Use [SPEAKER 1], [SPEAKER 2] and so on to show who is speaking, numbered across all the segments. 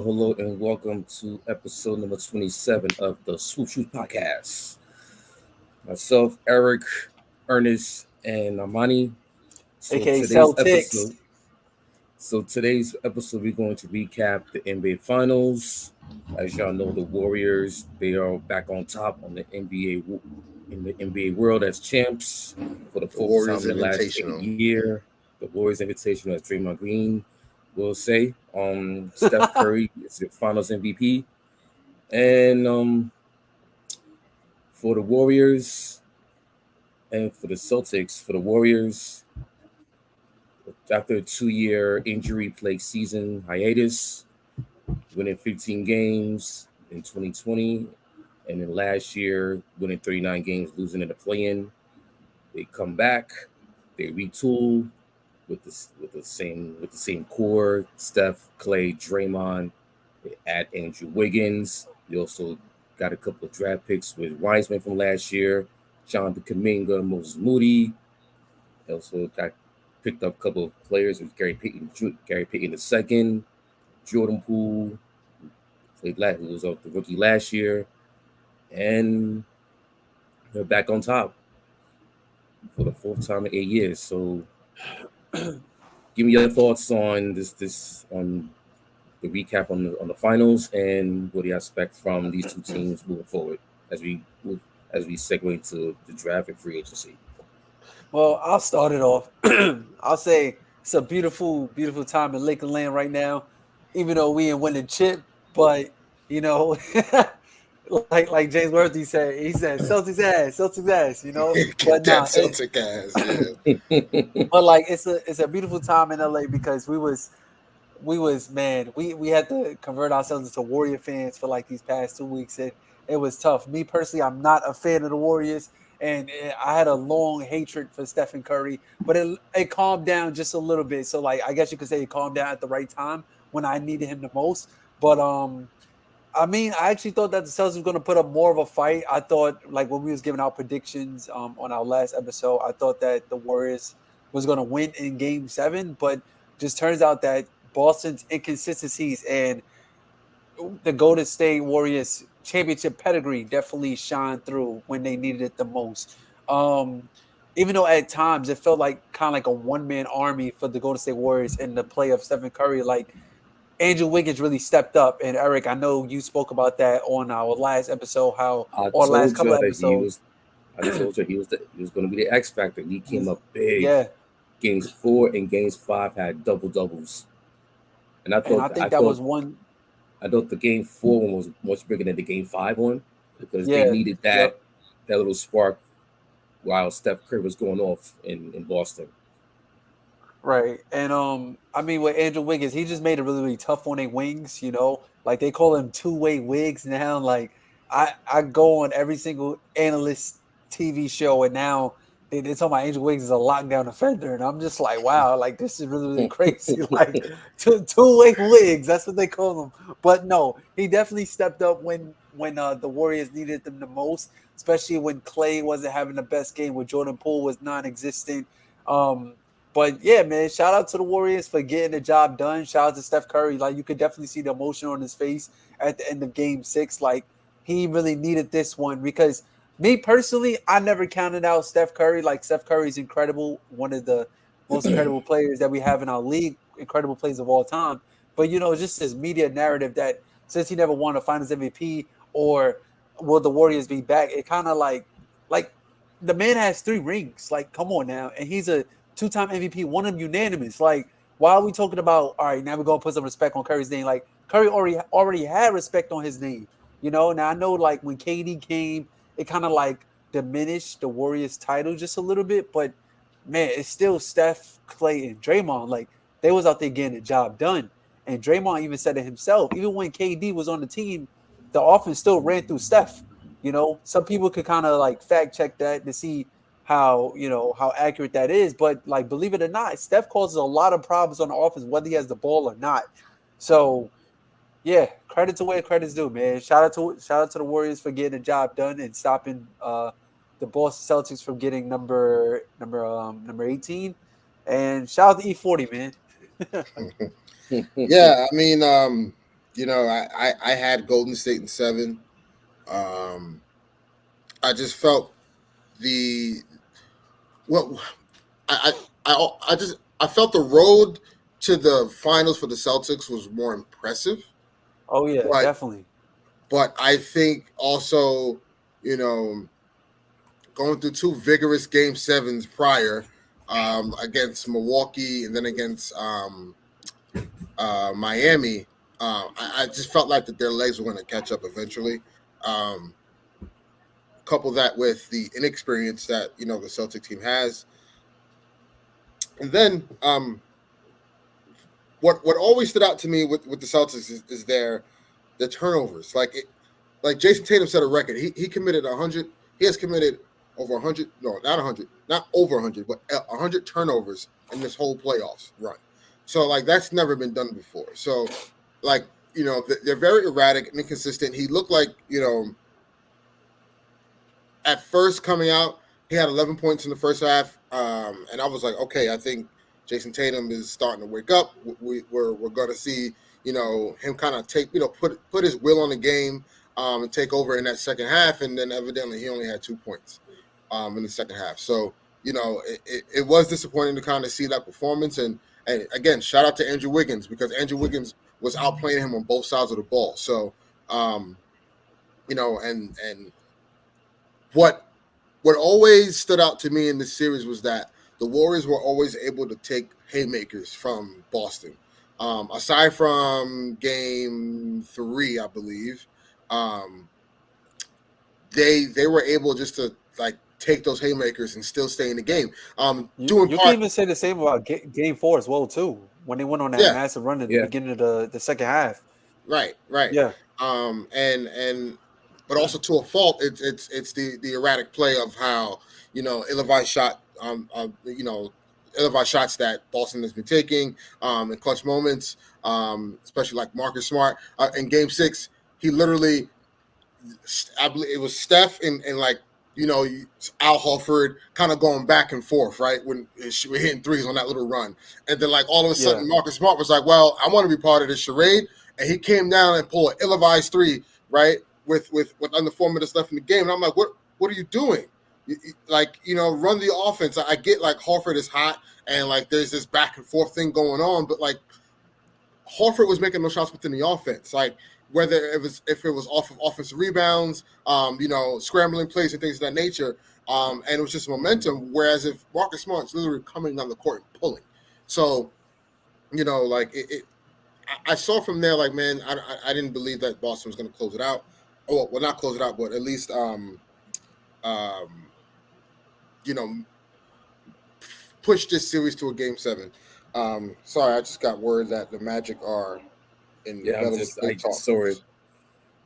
[SPEAKER 1] Hello, and welcome to episode number 27 of the Swoop Shoot Podcast. Myself, Eric, Ernest, and Armani.
[SPEAKER 2] AKA Celtics.
[SPEAKER 1] Today's episode, we're going to recap the NBA Finals. As y'all know, the Warriors, they are back on top on the NBA world as champs for the fourth time in the last 8 year. The Warriors Invitational, as Draymond Green will say. Steph Curry is the Finals MVP, and for the Warriors and for the Celtics, for the Warriors, after a 2-year injury-plagued season hiatus, winning 15 games in 2020, and then last year winning 39 games, losing in the play-in, they come back, they retool with the same core: Steph, Clay, Draymond. They add Andrew Wiggins. They also got a couple of draft picks with Wiseman from last year, Jonathan Kuminga, Moses Moody. They also picked up a couple of players with Gary Payton II, Jordan Poole, who was the rookie last year, and they're back on top for the fourth time in 8 years. So, give me your thoughts on this on the recap on the finals, and what do you expect from these two teams moving forward as we segue into the draft and free agency.
[SPEAKER 2] Well, I'll start it off. I'll say it's a beautiful, beautiful time in Lakeland land right now. Even though we ain't winning chip, but like James Worthy said, he said Celtics ass,
[SPEAKER 3] But that Celtic ass,
[SPEAKER 2] yeah. But like it's a beautiful time in LA because we had to convert ourselves into Warrior fans for like these past 2 weeks. It was tough. Me personally, I'm not a fan of the Warriors, and I had a long hatred for Stephen Curry, but it calmed down just a little bit. So like I guess you could say it calmed down at the right time when I needed him the most. But I actually thought that the Celtics were going to put up more of a fight. I thought, like when we was giving out predictions on our last episode, I thought that the Warriors was going to win in Game 7, but just turns out that Boston's inconsistencies and the Golden State Warriors championship pedigree definitely shined through when they needed it the most. Even though at times it felt like kind of like a one-man army for the Golden State Warriors in the play of Stephen Curry, like Andrew Wiggins really stepped up. And Eric, I know you spoke about that on our last episode. I told
[SPEAKER 1] you he was going to be the X factor. He came up big. Yeah. Games 4 and Games 5 had double doubles, and I thought the Game 4 one was much bigger than the Game 5 one because they needed that little spark while Steph Curry was going off in Boston.
[SPEAKER 2] Right. And with Andrew Wiggins, he just made it really, really tough on their wings, like they call him two-way wigs now. Like I go on every single analyst TV show, and now they talk about Andrew Wiggins is a lockdown offender, and I'm just like, wow, like this is really, really crazy. Like two-way wigs, that's what they call them. But no, he definitely stepped up when the Warriors needed them the most, especially when Clay wasn't having the best game, when Jordan Poole was non-existent. But yeah, man, shout out to the Warriors for getting the job done. Shout out to Steph Curry. Like you could definitely see the emotion on his face at the end of Game 6. Like he really needed this one because me personally, I never counted out Steph Curry. Like Steph Curry is incredible, one of the most incredible players that we have in our league, incredible players of all time. But just this media narrative that since he never won a Finals MVP or will the Warriors be back, it kind of like the man has 3 rings. Like, come on now, and he's a 2-time MVP, one of them unanimous. Like, why are we talking about? All right, now we're gonna put some respect on Curry's name. Like Curry already had respect on his name. Now I know like when KD came, it kind of like diminished the Warriors title just a little bit, but man, it's still Steph, Clay, and Draymond. Like they was out there getting the job done. And Draymond even said it himself. Even when KD was on the team, the offense still ran through Steph. Some people could kind of like fact check that to see how accurate that is. But like, believe it or not, Steph causes a lot of problems on the offense, whether he has the ball or not. So yeah, credit to where credit's due, man. Shout out to the Warriors for getting the job done and stopping the Boston Celtics from getting number 18. And shout out to E40, man.
[SPEAKER 3] Yeah, I mean, I had Golden State in 7. I just felt the well, I felt the road to the finals for the Celtics was more impressive.
[SPEAKER 2] Oh yeah,
[SPEAKER 3] but,
[SPEAKER 2] definitely.
[SPEAKER 3] But I think also, going through 2 vigorous Game 7s prior, against Milwaukee and then against Miami, I just felt like that their legs were going to catch up eventually. Couple that with the inexperience that the Celtic team has, and then what always stood out to me with the Celtics is their turnovers. Like Jason Tatum set a record. He committed 100. He has committed over 100. No, not 100. Not over 100, but 100 turnovers in this whole playoffs run. So like that's never been done before. So like they're very erratic and inconsistent. He looked like at first coming out, he had 11 points in the first half, and I was like, okay, I think Jason Tatum is starting to wake up. We're going to see him kind of take put his will on the game and take over in that second half, and then evidently he only had 2 points in the second half. So it was disappointing to kind of see that performance, and again, shout out to Andrew Wiggins, because Andrew Wiggins was outplaying him on both sides of the ball. So and what always stood out to me in this series was that the Warriors were always able to take haymakers from Boston. Aside from Game 3, I believe, they were able just to like take those haymakers and still stay in the game.
[SPEAKER 2] You can even say the same about Game 4 as well too, when they went on that massive run at the beginning of the second half.
[SPEAKER 3] Right.
[SPEAKER 2] Yeah.
[SPEAKER 3] But also to a fault, it's the erratic play of how ill-advised shots that Boston has been taking in clutch moments, especially like Marcus Smart in Game 6. He literally, I believe it was Steph and like Al Horford kind of going back and forth, right, when we're hitting threes on that little run, and then like all of a sudden Marcus Smart was like, well, I want to be part of this charade, and he came down and pulled an ill-advised 3, right, with under 4 minutes left in the game, and I'm like, what are you doing? Run the offense. I get like Horford is hot and like there's this back and forth thing going on, but like Horford was making no shots within the offense, like whether if it was off of offensive rebounds, scrambling plays and things of that nature, and it was just momentum. Whereas if Marcus Smart's literally coming down the court and pulling, so like I saw from there, like, man, I didn't believe that Boston was going to close it out. Oh, well, not close it out, but at least push this series to a Game 7. Sorry, I just got word that the Magic are in
[SPEAKER 1] I saw it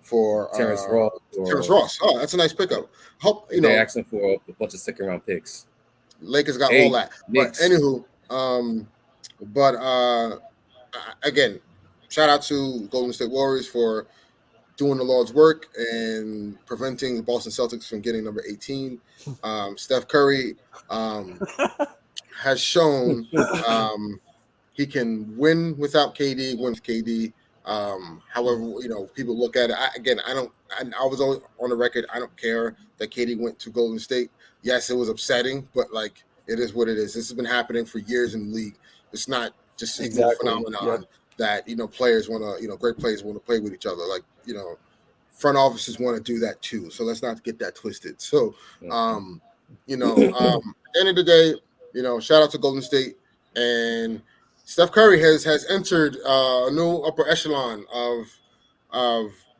[SPEAKER 3] for
[SPEAKER 1] Terrence Ross.
[SPEAKER 3] Terrence Ross. Oh, that's a nice pickup. Hope
[SPEAKER 1] they're asking for a bunch of second-round picks.
[SPEAKER 3] Lakers got all that. Knicks. But anywho, again, shout out to Golden State Warriors for doing the Lord's work and preventing the Boston Celtics from getting number 18. Steph Curry has shown he can win without KD, win with KD. However, people look at it. I was always on the record. I don't care that KD went to Golden State. Yes, it was upsetting, but like it is what it is. This has been happening for years in the league. It's not just this new phenomenon that players want to, great players want to play with each other. Like front offices want to do that too. So let's not get that twisted. So, at the end of the day, shout out to Golden State, and Steph Curry has entered a new upper echelon of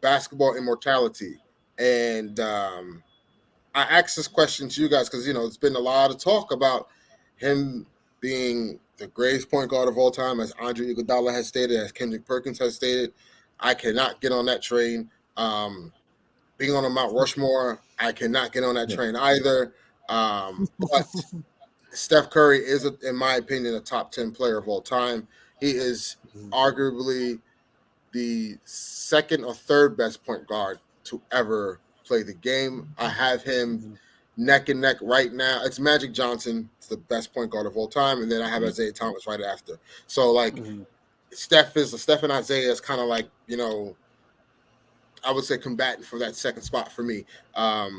[SPEAKER 3] basketball immortality. And I asked this question to you guys because it's been a lot of talk about him being the greatest point guard of all time, as Andre Iguodala has stated, as Kendrick Perkins has stated, I cannot get on that train. Being on a Mount Rushmore, I cannot get on that train either. But Steph Curry is, in my opinion, a top 10 player of all time. He is arguably the second or third best point guard to ever play the game. I have him neck and neck right now. It's Magic Johnson. It's the best point guard of all time. And then I have Isaiah Thomas right after. So, like, Steph and Isaiah is kind of like, I would say combatant for that second spot for me. I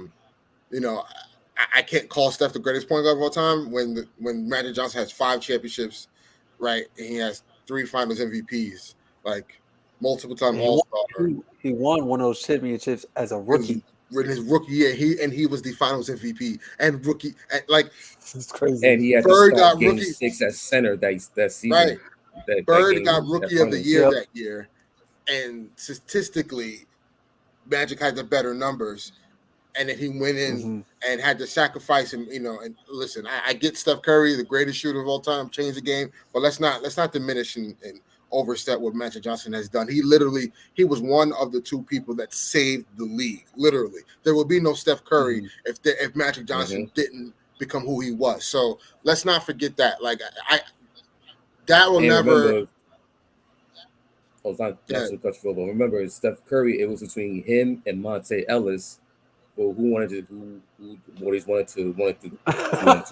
[SPEAKER 3] can't call Steph the greatest point guard of all time when Magic Johnson has 5 championships, right? And he has 3 Finals MVPs, like multiple time All-Star.
[SPEAKER 2] He won one of those championships as a rookie.
[SPEAKER 3] In his rookie year, he was the Finals MVP and rookie. Like,
[SPEAKER 2] it's crazy.
[SPEAKER 1] And he had
[SPEAKER 3] Bird
[SPEAKER 1] to start
[SPEAKER 3] got
[SPEAKER 1] Game
[SPEAKER 3] rookie
[SPEAKER 1] 6 at center that season.
[SPEAKER 3] Right. Bird
[SPEAKER 1] game,
[SPEAKER 3] got Rookie of the Year that year, and statistically, Magic had the better numbers. And then he went in and had to sacrifice him, And listen, I get Steph Curry, the greatest shooter of all time, changed the game, but let's not diminish and overstep what Magic Johnson has done. He was one of the 2 people that saved the league. Literally, there would be no Steph Curry if Magic Johnson didn't become who he was. So let's not forget that. Like that will never.
[SPEAKER 1] It's not Johnson cut for, but remember Steph Curry. It was between him and Monte Ellis. Who wanted to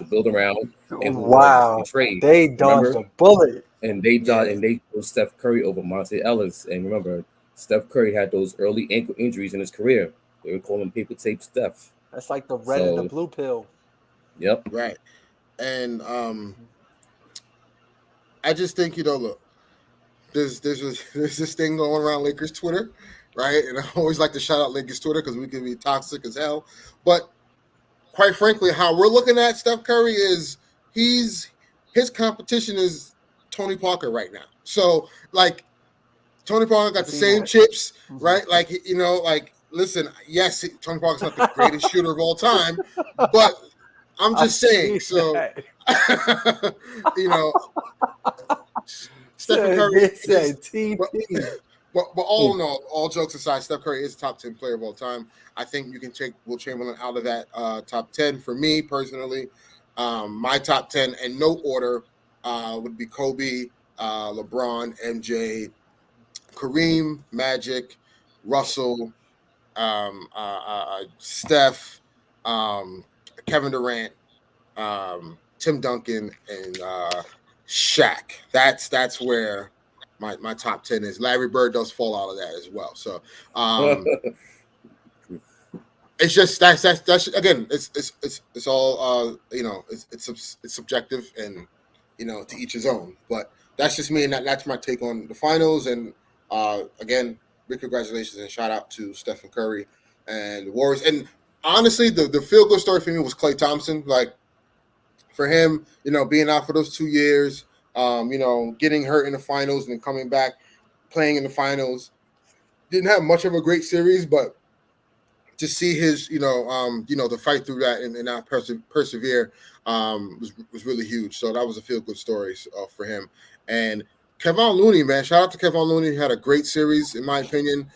[SPEAKER 1] build around and wanted to trade.
[SPEAKER 2] They dodged a bullet.
[SPEAKER 1] And they chose Steph Curry over Monte Ellis. And remember, Steph Curry had those early ankle injuries in his career. They were calling him paper tape Steph.
[SPEAKER 2] That's like the red and the blue pill.
[SPEAKER 1] Yep.
[SPEAKER 3] Right. And I just think, look, there's this thing going around Lakers Twitter. Right, and I always like to shout out Lakers Twitter because we can be toxic as hell. But quite frankly, how we're looking at Steph Curry is his competition is Tony Parker right now. So like Tony Parker got the same chips, right? Like listen, yes, Tony Parker's not the greatest shooter of all time, but I'm just saying. So Stephen Curry. But all in all jokes aside, Steph Curry is a top 10 player of all time. I think you can take Will Chamberlain out of that top 10 for me personally. My top 10 in no order would be Kobe, LeBron, MJ, Kareem, Magic, Russell, Steph, Kevin Durant, Tim Duncan, and Shaq. That's where my top 10 is. Larry Bird does fall out of that as well. So it's just that's again, it's all it's subjective and to each his own. But that's just me, and that's my take on the finals. And again, big congratulations and shout out to Stephen Curry and the Warriors. And honestly, the feel good story for me was Klay Thompson. Like for him, being out for those 2 years. Getting hurt in the finals and then coming back, playing in the finals. Didn't have much of a great series, but to see his, to fight through that and not persevere was really huge. So that was a feel-good story for him. And Kevon Looney, man, shout out to Kevon Looney. He had a great series, in my opinion.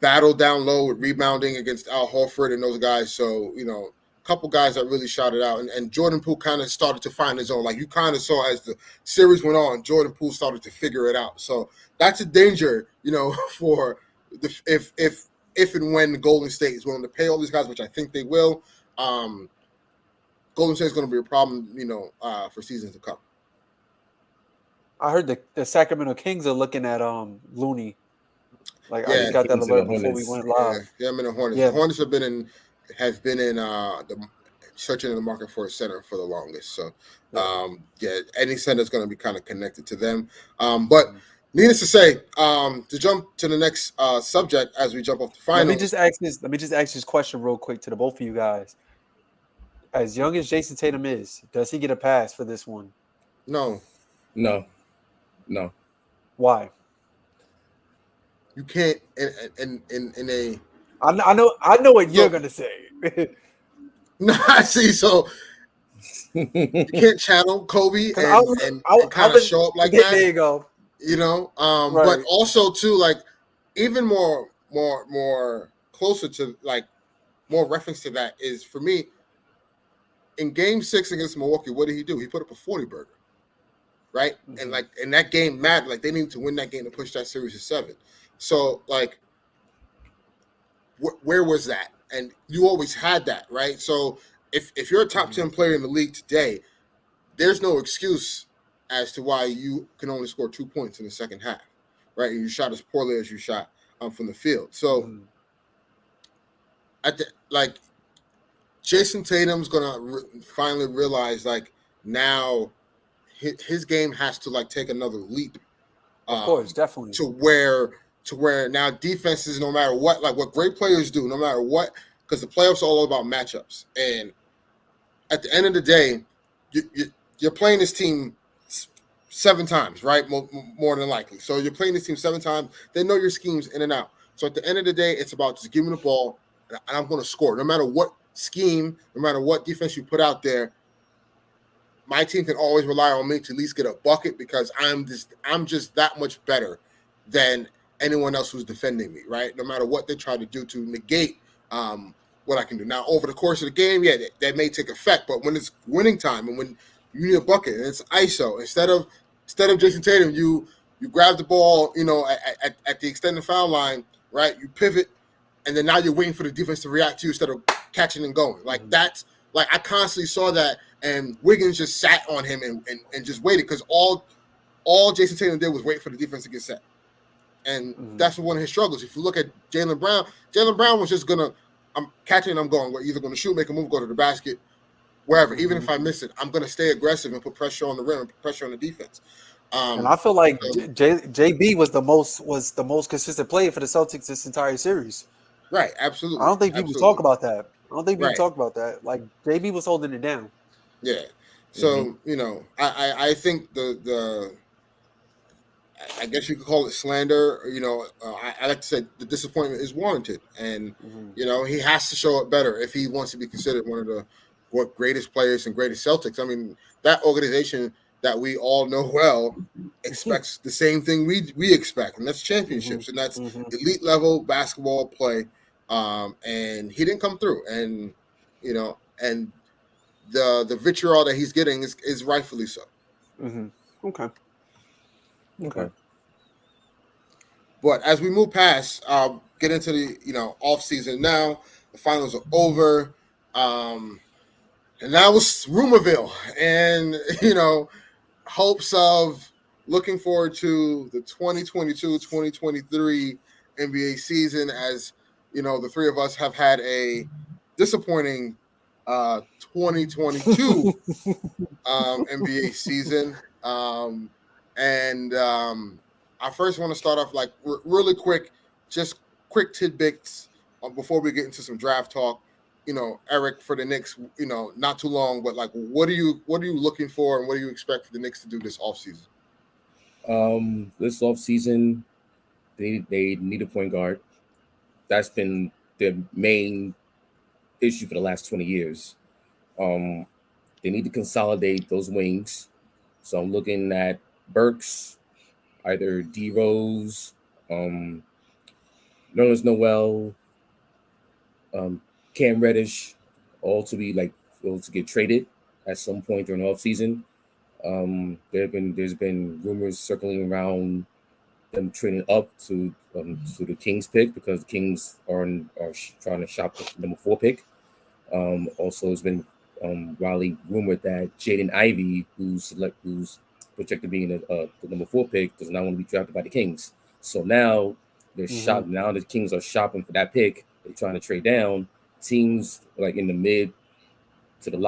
[SPEAKER 3] Battled down low with rebounding against Al Horford and those guys. So, couple guys that really shouted out, and Jordan Poole kind of started to find his own. Like you kind of saw as the series went on, Jordan Poole started to figure it out. So that's a danger, for if and when Golden State is willing to pay all these guys, which I think they will. Golden State is going to be a problem, for seasons to come.
[SPEAKER 2] I heard the Sacramento Kings are looking at Looney. Like I just got that alert before we went live.
[SPEAKER 3] Yeah, I'm in the Hornets. Yeah. The Hornets have been in searching in the market for a center for the longest. So, any center is going to be kind of connected to them. But needless to say, to jump to the next subject as we jump off the final.
[SPEAKER 2] Let me just ask this question real quick to both of you guys. As young as Jason Tatum is, does he get a pass for this one?
[SPEAKER 3] No.
[SPEAKER 2] Why?
[SPEAKER 3] You can't in a.
[SPEAKER 2] I know what you're gonna say.
[SPEAKER 3] No, see, so You can't channel Kobe
[SPEAKER 2] Because
[SPEAKER 3] and kind of show up like
[SPEAKER 2] there,
[SPEAKER 3] that.
[SPEAKER 2] there you go.
[SPEAKER 3] You know,
[SPEAKER 2] Right.
[SPEAKER 3] but also too, like, even more closer to, like, more reference to that is, for me, in Game 6 against Milwaukee, what did he do? He put up a 40 burger, right? And like, in that game mattered. Like, they needed to win that game to push that series to 7. So, like, where was that? And you always had that, right? So if you're a top 10 player in the league today, there's no excuse as to why you can only score 2 points in the second half, right? And you shot as poorly as you shot from the field. So like, Jason Tatum's gonna finally realize, like, now his game has to, like, take another leap.
[SPEAKER 2] Of course, definitely.
[SPEAKER 3] To where now defenses, no matter what, like what great players do, no matter what, because the playoffs are all about matchups. And at the end of the day, you're playing this team 7 times, right? More than likely. So you're playing this team 7 times. They know your schemes in and out. So at the end of the day, it's about just giving the ball, and I'm going to score. No matter what scheme, no matter what defense you put out there, my team can always rely on me to at least get a bucket, because I'm just that much better than anyone else who's defending me, right? No matter what they try to do to negate what I can do. Now, over the course of the game, yeah, that may take effect, but when it's winning time and when you need a bucket and it's ISO, instead of Jason Tatum, you grab the ball, you know, at the extended foul line, right? You pivot, and then now you're waiting for the defense to react to you instead of catching and going. Like, that's, like, I constantly saw that, and Wiggins just sat on him and just waited, because all Jason Tatum did was wait for the defense to get set. And that's one of his struggles. If you look at Jaylen Brown was just gonna, I'm catching and I'm going. We're either gonna shoot, make a move, go to the basket, wherever. Even if I miss it, I'm gonna stay aggressive and put pressure on the rim and put pressure on the defense.
[SPEAKER 2] And I feel like JB was the most consistent player for the Celtics this entire series.
[SPEAKER 3] Right, absolutely.
[SPEAKER 2] I don't think people talk about that. Like, JB was holding it down.
[SPEAKER 3] Yeah. So you know, I think I guess you could call it slander. You know, I like to say the disappointment is warranted, and you know, he has to show it better if he wants to be considered one of the greatest players and greatest Celtics. I mean, that organization that we all know well expects the same thing we expect, and that's championships, and that's elite level basketball play. And he didn't come through, and you know, and the vitriol that he's getting is rightfully so.
[SPEAKER 2] Okay.
[SPEAKER 3] But as we move past, get into the off season now. The finals are over, and now it's Rumorville, and hopes of looking forward to the 2022-2023 NBA season. As the three of us have had a disappointing 2022 NBA season, and I first want to start off like really quick, just quick tidbits before we get into some draft talk. Eric, for the Knicks, not too long, but like, what are you looking for, and what do you expect for the Knicks to do this offseason?
[SPEAKER 1] This offseason, they need a point guard. That's been their main issue for the last 20 years. They need to consolidate those wings. So I'm looking at Burks, either D Rose, Nerlens Noel, Cam Reddish, all to be to get traded at some point during the offseason. There's been rumors circling around them trading up to the Kings pick, because the Kings are trying to shop the number 4 pick. Also, it's been widely rumored that Jaden Ivey, who's projected to be the number 4 pick, does not want to be drafted by the Kings. So now now the Kings are shopping for that pick. They're trying to trade down. Teams like in the mid to the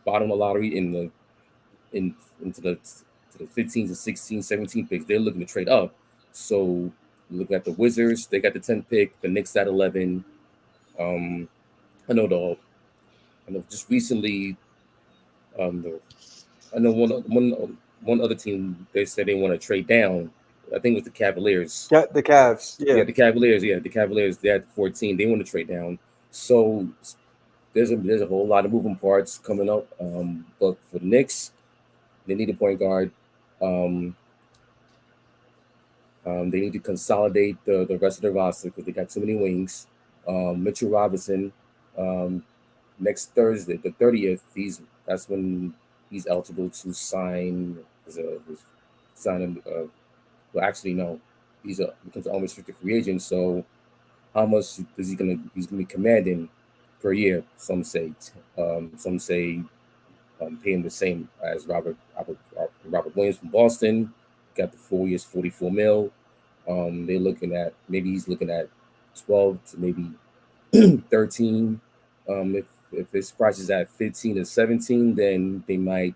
[SPEAKER 1] bottom of the lottery, into the 15s and 16, 17 picks, they're looking to trade up. So look at the Wizards, they got the 10th pick, the Knicks at 11. I know just recently, I know one other team, they said they want to trade down. I think it was the Cavaliers.
[SPEAKER 2] Yeah, the Cavs.
[SPEAKER 1] Yeah, the Cavaliers. Yeah, the Cavaliers. They had 14. They want to trade down. So there's a whole lot of moving parts coming up. But for the Knicks, they need a point guard. Um, they need to consolidate the rest of the roster because they got too many wings. Mitchell Robinson, um, next Thursday, the 30th, that's when he's eligible to sign as a sign him. Well, actually, no, becomes an unrestricted free agent. So how much is he's gonna be commanding per year? Some say pay him the same as Robert Williams from Boston. Got the 4 years, 44 mil. They're looking at maybe he's looking at 12 to maybe 13. If his price is at 15 to 17, then they might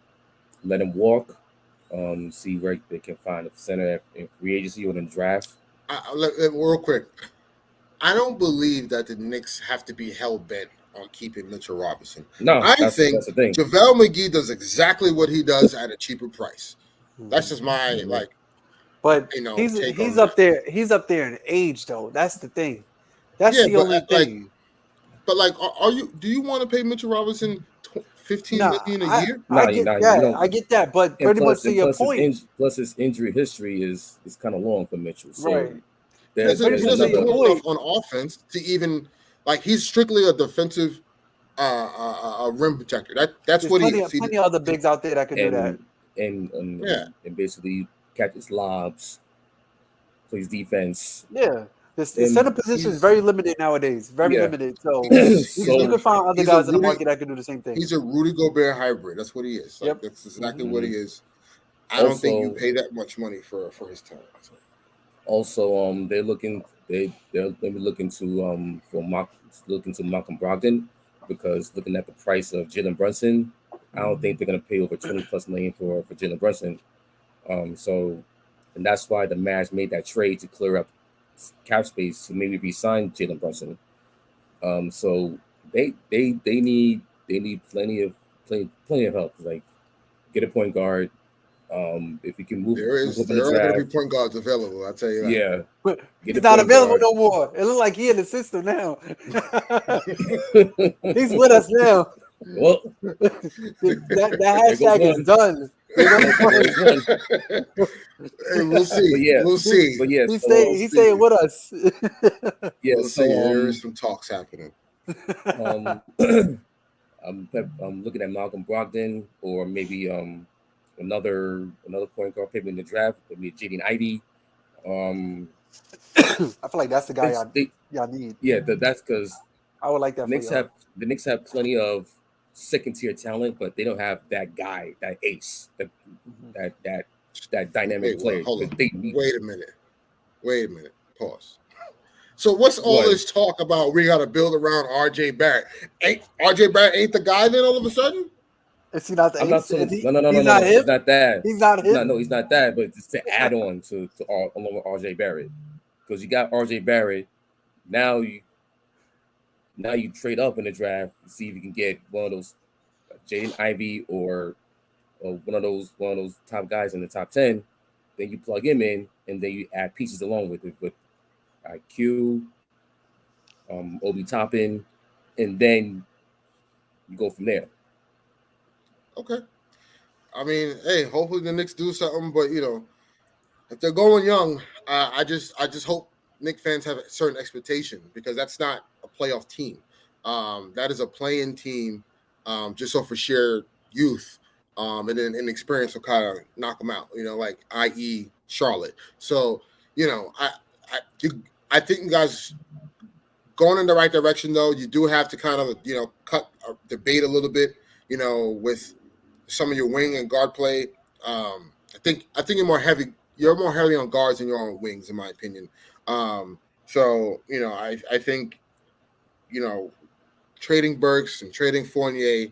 [SPEAKER 1] let him walk. See where they can find a center in free agency or in draft.
[SPEAKER 3] Real quick, I don't believe that the Knicks have to be hell bent on keeping Mitchell Robinson.
[SPEAKER 1] No,
[SPEAKER 3] I
[SPEAKER 1] that's
[SPEAKER 3] think
[SPEAKER 1] the thing.
[SPEAKER 3] JaVale McGee does exactly what he does at a cheaper price. That's just my
[SPEAKER 2] But
[SPEAKER 3] take
[SPEAKER 2] he's
[SPEAKER 3] on
[SPEAKER 2] up there. He's up there in age, though. That's the thing. That's the only thing.
[SPEAKER 3] But are you? Do you want to pay Mitchell Robinson $15 million a year?
[SPEAKER 2] I get that. I get that. But pretty much to your point.
[SPEAKER 1] Plus his injury history is kind of long for Mitchell. So
[SPEAKER 2] right.
[SPEAKER 3] He doesn't do enough on offense to even he's strictly a defensive rim protector. That's what he is.
[SPEAKER 2] Plenty of other bigs out there that could do that.
[SPEAKER 1] And basically catches lobs, plays defense.
[SPEAKER 2] Yeah. The center position is very limited nowadays. Very limited. So you can find other guys in the market that can do the same thing.
[SPEAKER 3] He's a Rudy Gobert hybrid. That's what he is. Yep. That's exactly what he is. I don't think you pay that much money for his talent.
[SPEAKER 1] Also, they're looking to Malcolm Brogdon because looking at the price of Jalen Brunson, I don't think they're gonna pay over $20+ million for Jalen Brunson. And that's why the Mavs made that trade to clear up cap space to maybe re-sign Jalen Brunson. So they need plenty of help. Like get a point guard. If you can move,
[SPEAKER 3] there are going to be point guards available. I'll tell you that.
[SPEAKER 2] Yeah, but he's not available no more. It looks like he in the system now. He's with us now.
[SPEAKER 1] Well,
[SPEAKER 2] that hashtag is done.
[SPEAKER 3] Hey, we'll see. We'll see.
[SPEAKER 1] But yeah,
[SPEAKER 2] he's staying with us.
[SPEAKER 3] Yeah, we'll see. There is some talks happening.
[SPEAKER 1] I'm looking at Malcolm Brogdon or maybe another point guard pick in the draft. Maybe Jaden Ivey.
[SPEAKER 2] I feel like that's the guy y'all need.
[SPEAKER 1] Yeah, that's because
[SPEAKER 2] I would like that.
[SPEAKER 1] The Knicks have plenty of second-tier talent, but they don't have that guy, that ace, that dynamic player.
[SPEAKER 3] Hold on. Wait a minute. Pause. So what's all this talk about? We got to build around R.J. Barrett. R.J. Barrett ain't the guy then all of a sudden?
[SPEAKER 2] Is he not the
[SPEAKER 1] ace? No.
[SPEAKER 2] He's not him?
[SPEAKER 1] He's not that.
[SPEAKER 2] He's not him?
[SPEAKER 1] No, he's not that. But just to add on to along with R.J. Barrett, because you got R.J. Barrett, now you trade up in the draft to see if you can get one of those Jaden Ivey or one of those top guys in the top 10. Then you plug him in, and then you add pieces along with it with IQ, Obi Toppin, and then you go from there.
[SPEAKER 3] Okay. I mean, hey, hopefully the Knicks do something, but if they're going young, I just hope Knicks fans have a certain expectation because that's not a playoff team. That is a play-in team, just so for sheer youth, and then experience will kind of knock them out. Like i.e. Charlotte. So I think you guys going in the right direction. Though you do have to kind of cut debate a little bit. With some of your wing and guard play. I think you're more heavy. You're more heavy on guards than you're on wings, in my opinion. So I think trading Burks and trading Fournier.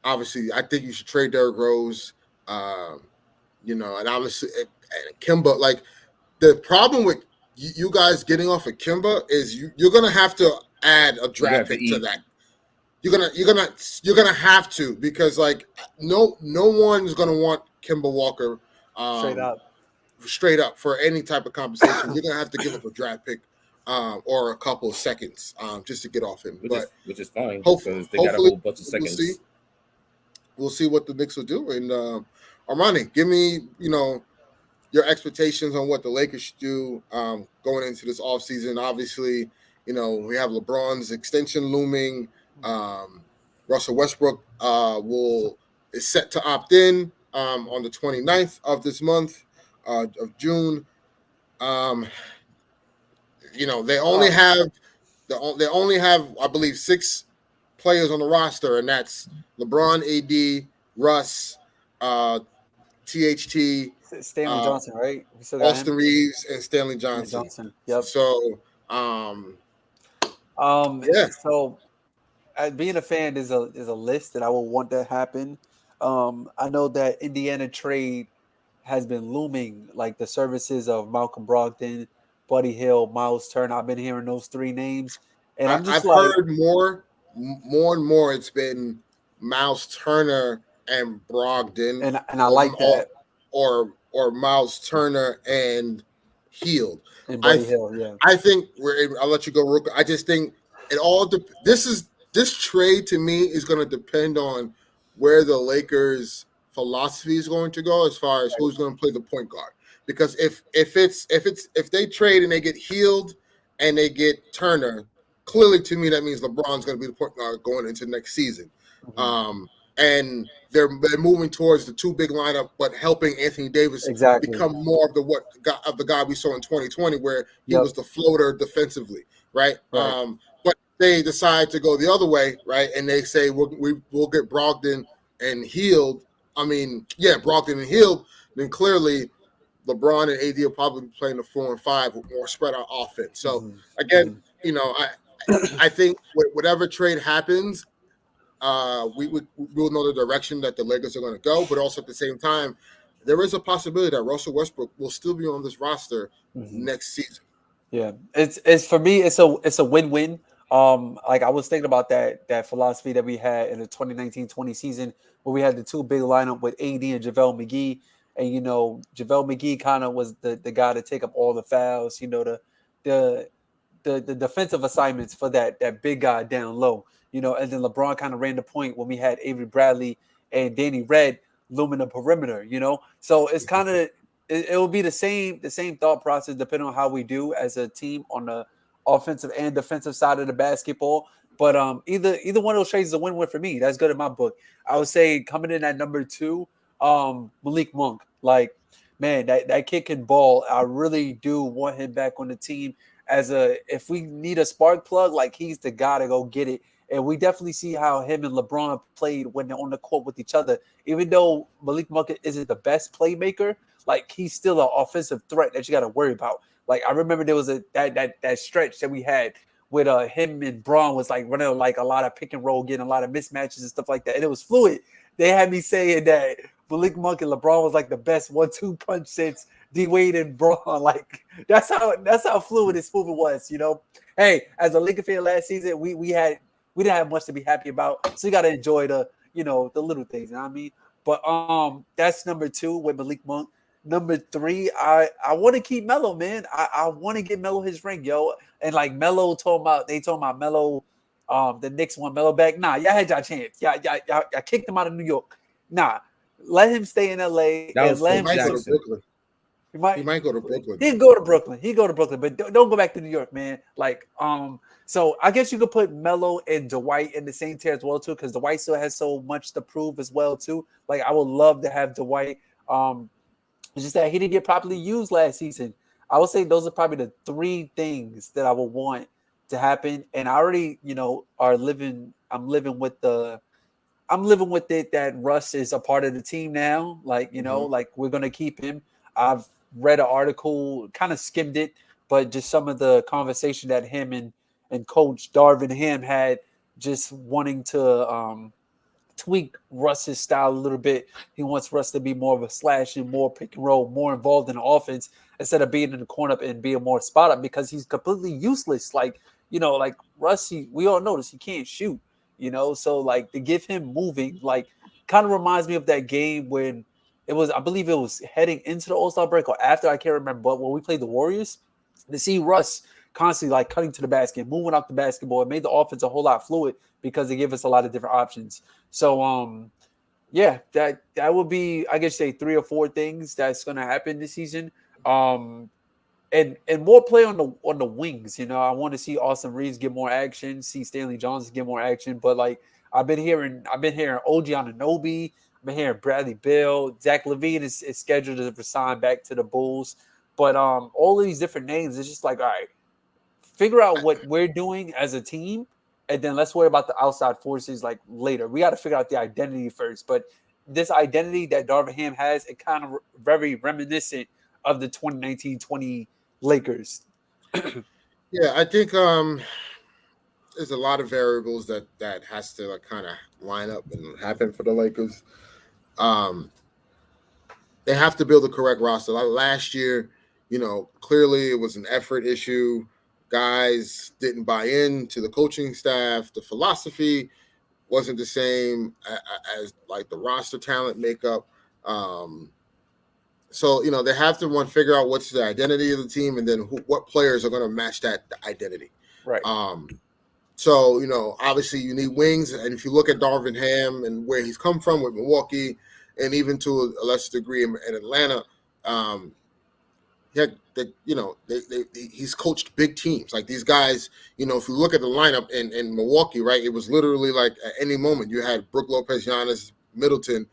[SPEAKER 3] Obviously, I think you should trade Derrick Rose. And obviously, and Kemba. Like the problem with you guys getting off of Kemba is you're gonna have to add a draft pick to that. You're gonna have to because no one's gonna want Kemba Walker
[SPEAKER 2] straight up
[SPEAKER 3] for any type of compensation. You're gonna have to give up a draft pick or a couple of seconds just to get off him. But
[SPEAKER 1] which is fine because they got a
[SPEAKER 3] hopefully
[SPEAKER 1] whole bunch of
[SPEAKER 3] we'll see.
[SPEAKER 1] seconds.
[SPEAKER 3] We'll see what the Knicks will do. And Armani, give me your expectations on what the Lakers should do going into this offseason. Obviously, we have LeBron's extension looming. Russell Westbrook is set to opt in on the 29th of this month of June. They only have I believe 6 players on the roster, and that's LeBron, AD, Russ, THT,
[SPEAKER 2] Stanley Johnson, right? We still got
[SPEAKER 3] Austin
[SPEAKER 2] him.
[SPEAKER 3] Reeves, and Stanley Johnson.
[SPEAKER 2] Yep.
[SPEAKER 3] So, yeah.
[SPEAKER 2] So, being a fan is a list that I will want to happen. I know that Indiana trade has been looming, like the services of Malcolm Brogdon, Buddy Hield, Miles Turner. I've been hearing those 3 names, and
[SPEAKER 3] I've heard more and more. It's been Miles Turner and Brogdon,
[SPEAKER 2] and I like that,
[SPEAKER 3] or Miles Turner and Hield.
[SPEAKER 2] And Buddy Hield, yeah.
[SPEAKER 3] I think I'll let you go, Rook. I just think it all. This trade to me is going to depend on where the Lakers' philosophy is going to go as far as who's going to play the point guard. Because if they trade and they get Hield and they get Turner, clearly to me that means LeBron's going to be the point guard going into next season. Mm-hmm. And they're moving towards the 2 big lineup, but helping Anthony Davis become more of the guy we saw in 2020, where he was the floater defensively, right? But they decide to go the other way, right? And they say we'll get Brogdon and Hield. Brogdon and Hield. Then clearly, LeBron and AD will probably be playing the 4 and 5 with more spread out offense. So again, I think whatever trade happens, we'll know the direction that the Lakers are going to go. But also at the same time, there is a possibility that Russell Westbrook will still be on this roster next season.
[SPEAKER 2] Yeah, it's for me. It's a win-win. Like I was thinking about that philosophy that we had in the 2019-20 season where we had the 2 big lineup with AD and JaVale McGee. And, JaVale McGee kind of was the guy to take up all the fouls, the defensive assignments for that big guy down low, and then LeBron kind of ran the point when we had Avery Bradley and Danny Redd looming the perimeter, So it's kind of, it will be the same thought process depending on how we do as a team on the offensive and defensive side of the basketball. But either one of those trades is a win-win for me. That's good in my book. I would say coming in at number 2, Malik Monk. Like, man, that kid can ball. I really do want him back on the team if we need a spark plug, like he's the guy to go get it. And we definitely see how him and LeBron played when they're on the court with each other. Even though Malik Monk isn't the best playmaker, like he's still an offensive threat that you got to worry about. Like I remember there was that stretch that we had with him and Braun was like running like a lot of pick and roll, getting a lot of mismatches and stuff like that. And it was fluid. They had me saying that Malik Monk and LeBron was like the best 1-2 punch since D Wade and Braun. Like that's how fluid and smooth it was. Hey, as a Laker fan last season, we didn't have much to be happy about. So you got to enjoy the little things. You know what I mean? But that's number 2 with Malik Monk. Number 3, I want to keep Melo, man. I want to get Melo his ring, yo. And like Melo told about Melo, the Knicks want Melo back. Nah, y'all had y'all chance. Y'all kicked him out of New York. Nah, let him stay in LA and let him
[SPEAKER 3] go to Brooklyn. He might go to Brooklyn.
[SPEAKER 2] He'd go to Brooklyn, but don't go back to New York, man. Like, so I guess you could put Melo and Dwight in the same tier as well too, because Dwight still has so much to prove as well too. Like, I would love to have Dwight. It's just that he didn't get properly used last season. I would say those are probably the 3 things that I would want to happen. And I already, I'm living with it that Russ is a part of the team now. Like, like we're going to keep him. I've read an article, kind of skimmed it, but just some of the conversation that him and Coach Darvin Ham had, just wanting to tweak Russ's style a little bit. He wants Russ to be more of a slashing, more pick and roll, more involved in the offense instead of being in the corner and being more spot up, because he's completely useless. Like, like Russ, we all notice he can't shoot, so like to give him moving, like kind of reminds me of that game when I believe it was heading into the All-Star break or after, I can't remember, but when we played the Warriors, to see Russ constantly like cutting to the basket, moving up the basketball. It made the offense a whole lot fluid because they give us a lot of different options. So yeah, that would be, I guess, say 3 or 4 things that's going to happen this season. And more play on the wings. I want to see Austin Reeves get more action, see Stanley Johnson get more action. But like I've been hearing OG Anunoby, I've been hearing Bradley Beal, Zach LaVine is scheduled to resign back to the Bulls. But all of these different names, it's just like, all right, figure out what we're doing as a team, and then let's worry about the outside forces like later. We got to figure out the identity first. But this identity that Darvin Ham has, it kind of very reminiscent of the 2019-20 Lakers.
[SPEAKER 3] Yeah, I think there's a lot of variables that has to like kind of line up and happen for the Lakers. They have to build the correct roster. Like last year, clearly it was an effort issue. Guys didn't buy into the coaching staff. The philosophy wasn't the same as like the roster talent makeup. So, they have to figure out what's the identity of the team, and then what players are going to match that identity.
[SPEAKER 2] Right.
[SPEAKER 3] So, obviously you need wings. And if you look at Darvin Ham and where he's come from with Milwaukee, and even to a lesser degree in Atlanta, he's coached big teams. Like these guys, if you look at the lineup in Milwaukee, right, it was literally like at any moment you had Brook Lopez, Giannis, Middleton,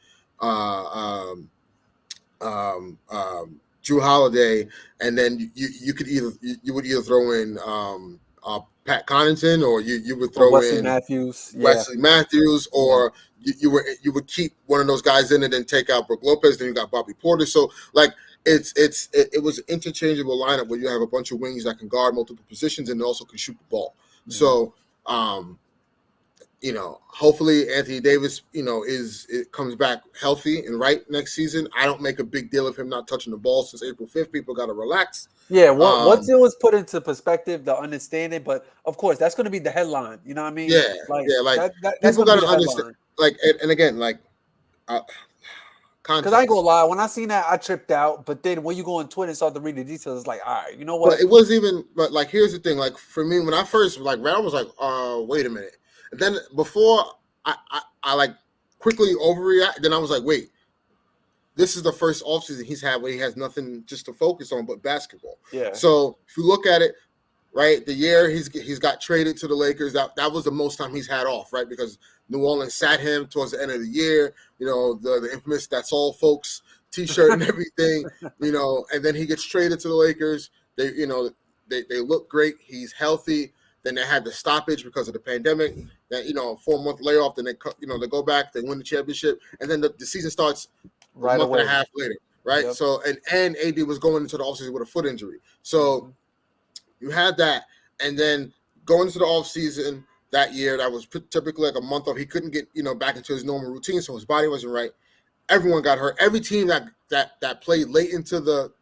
[SPEAKER 3] Drew Holiday, and then you would either throw in Pat Connaughton, or you would throw
[SPEAKER 2] Wesley
[SPEAKER 3] in
[SPEAKER 2] Matthews,
[SPEAKER 3] Wesley Matthews, or you would keep one of those guys in and then take out Brook Lopez. Then you got Bobby Porter. So like it was an interchangeable lineup where you have a bunch of wings that can guard multiple positions and also can shoot the ball. Mm-hmm. So hopefully Anthony Davis, it comes back healthy and right next season. I don't make a big deal of him not touching the ball since April 5th. People got to relax.
[SPEAKER 2] Yeah, once it was put into perspective, the understanding, but of course that's going to be the headline. You know what I mean?
[SPEAKER 3] Yeah, that's people got to understand. Like, and again, like,
[SPEAKER 2] because I ain't gonna lie, when I seen that, I tripped out. But then when you go on Twitter and start to read the details, it's like, all right, you know what?
[SPEAKER 3] But it wasn't even. But like, here's the thing. Like for me, when I first read, I was like, wait a minute. And then before I like quickly overreact, then I was like, wait, this is the first offseason he's had where he has nothing just to focus on but basketball.
[SPEAKER 2] Yeah.
[SPEAKER 3] So if you look at it, right, the year he's got traded to the Lakers, that was the most time he's had off, right? Because New Orleans sat him towards the end of the year, the infamous "That's All Folks" T-shirt and everything, and then he gets traded to the Lakers. They look great. He's healthy. Then they had the stoppage because of the pandemic. That 4-month layoff. Then they go back. They win the championship, and then the season starts
[SPEAKER 2] right
[SPEAKER 3] a month
[SPEAKER 2] away.
[SPEAKER 3] and a half later, right? Yep. So and AD was going into the offseason with a foot injury. So you had that, and then going into the offseason that year, that was typically like a month off. He couldn't get back into his normal routine, so his body wasn't right. Everyone got hurt. Every team that played late into the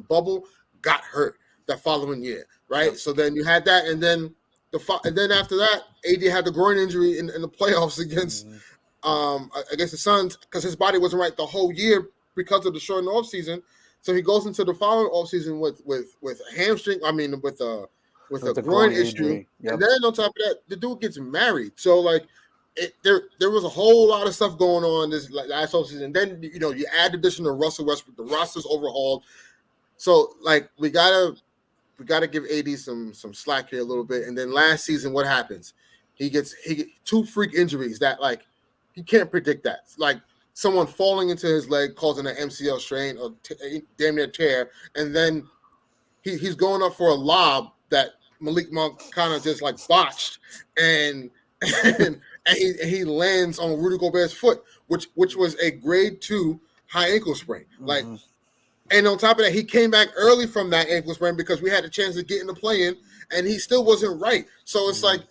[SPEAKER 3] bubble got hurt that following year, right? Yep. So then you had that, and then after that, AD had the groin injury in the playoffs against the Suns because his body wasn't right the whole year because of the short offseason. So he goes into the following offseason with a hamstring. I mean, with a groin issue, yep. And then on top of that, the dude gets married. So like, there was a whole lot of stuff going on this last offseason. And then you add addition to Russell Westbrook, the roster's overhauled. So like we gotta give AD some slack here a little bit. And then last season, what happens? He gets 2 freak injuries that like he can't predict that. It's like someone falling into his leg causing an MCL strain or damn near tear, and then he's going up for a lob that Malik Monk kind of just like botched, and he lands on Rudy Gobert's foot, which was a grade 2 high ankle sprain. Like, and on top of that, he came back early from that ankle sprain because we had a chance to get in the play-in, and he still wasn't right. So it's like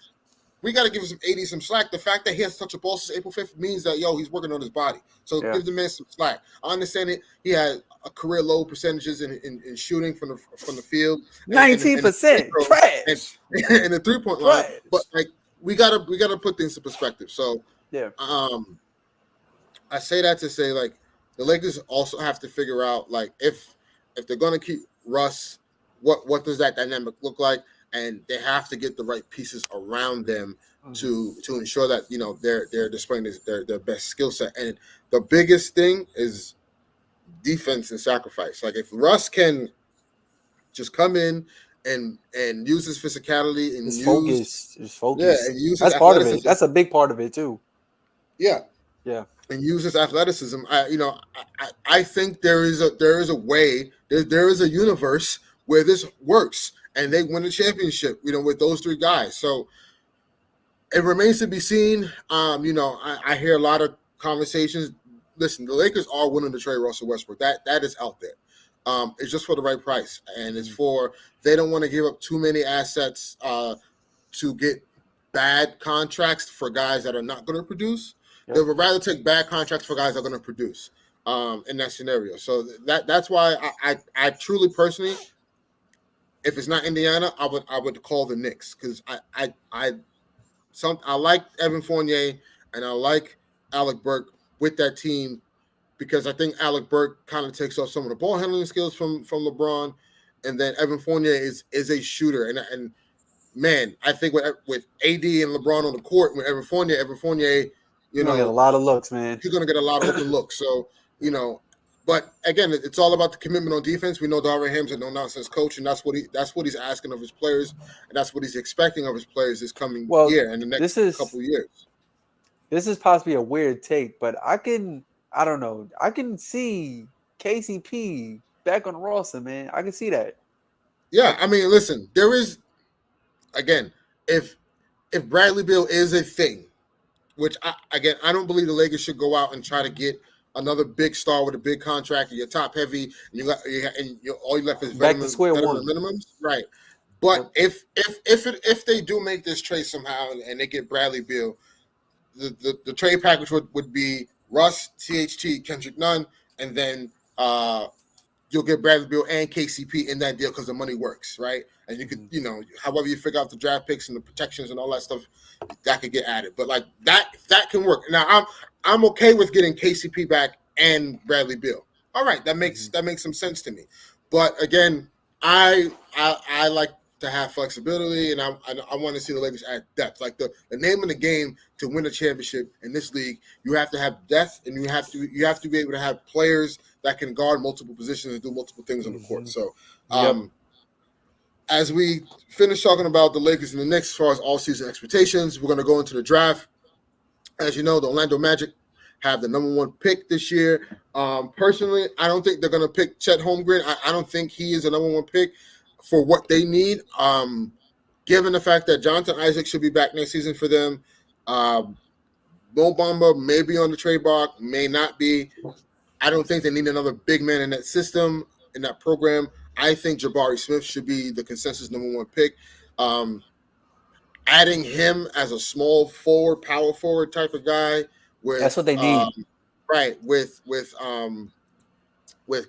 [SPEAKER 3] we got to give AD some slack. The fact that he has touched a ball since April 5th means that he's working on his body. So give the man some slack. I understand it. He had a career low percentages in shooting from the field.
[SPEAKER 2] 19%, trash.
[SPEAKER 3] And the 3-point line. But like we gotta put things in perspective. So I say that to say like the Lakers also have to figure out like if they're gonna keep Russ, what does that dynamic look like? and they have to get the right pieces around them to ensure that they're displaying their best skill set. And the biggest thing is defense and sacrifice. Like if Russ can just come in and use his physicality and
[SPEAKER 2] His
[SPEAKER 3] use
[SPEAKER 2] focus.
[SPEAKER 3] and use his
[SPEAKER 2] That's part of it.
[SPEAKER 3] athleticism.
[SPEAKER 2] That's a big part of it too.
[SPEAKER 3] Yeah.
[SPEAKER 2] Yeah.
[SPEAKER 3] And use his athleticism. I think there is a way, there is a universe where this works and they win a championship, with those three guys. So it remains to be seen. I hear a lot of conversations. Listen, the Lakers are willing to trade Russell Westbrook. That is out there. It's just for the right price, and it's for they don't want to give up too many assets to get bad contracts for guys that are not going to produce. Yep. They would rather take bad contracts for guys that are going to produce in that scenario. So that's why I truly personally, if it's not Indiana, I would call the Knicks because I like Evan Fournier and I like Alec Burke with that team because I think Alec Burke kind of takes off some of the ball handling skills from LeBron, and then Evan Fournier is a shooter. And man, I think with AD and LeBron on the court, with Evan Fournier,
[SPEAKER 2] you're gonna get a lot of looks, man.
[SPEAKER 3] He's gonna get a lot of open looks. So but again, it's all about the commitment on defense. We know Darvin Ham's a no-nonsense coach, and that's what he's asking of his players, and that's what he's expecting of his players this coming year and the next couple of years.
[SPEAKER 2] This is possibly a weird take, but I can see KCP back on the roster, man. I can see that.
[SPEAKER 3] Yeah, I mean, listen, there is, again, if Bradley Beal is a thing, which I don't believe the Lakers should go out and try to get another big star with a big contract, and you're top heavy, and all you left is
[SPEAKER 2] back to square one
[SPEAKER 3] minimums, right? But if they do make this trade somehow and they get Bradley Beal, the trade package would be Russ, THT, Kendrick Nunn, and then you'll get Bradley Beal and KCP in that deal because the money works, right? And you could, however you figure out the draft picks and the protections and all that stuff, that could get added. But like that can work. Now I'm okay with getting KCP back and Bradley Beal. All right, that makes some sense to me. But again, I like to have flexibility, and I want to see the Lakers add depth. Like the name of the game to win a championship in this league, you have to have depth, and you have to be able to have players that can guard multiple positions and do multiple things on the court. So, as we finish talking about the Lakers and the Knicks as far as all-season expectations, we're going to go into the draft. As you know, the Orlando Magic have the number 1 pick this year. Personally, I don't think they're going to pick Chet Holmgren. I don't think he is a number 1 pick for what they need. Given the fact that Jonathan Isaac should be back next season for them, Mo Bamba may be on the trade block, may not be. I don't think they need another big man in that system, in that program. I think Jabari Smith should be the consensus number 1 pick. Adding him as a small forward, power forward type of guy
[SPEAKER 2] that's what they need,
[SPEAKER 3] right? With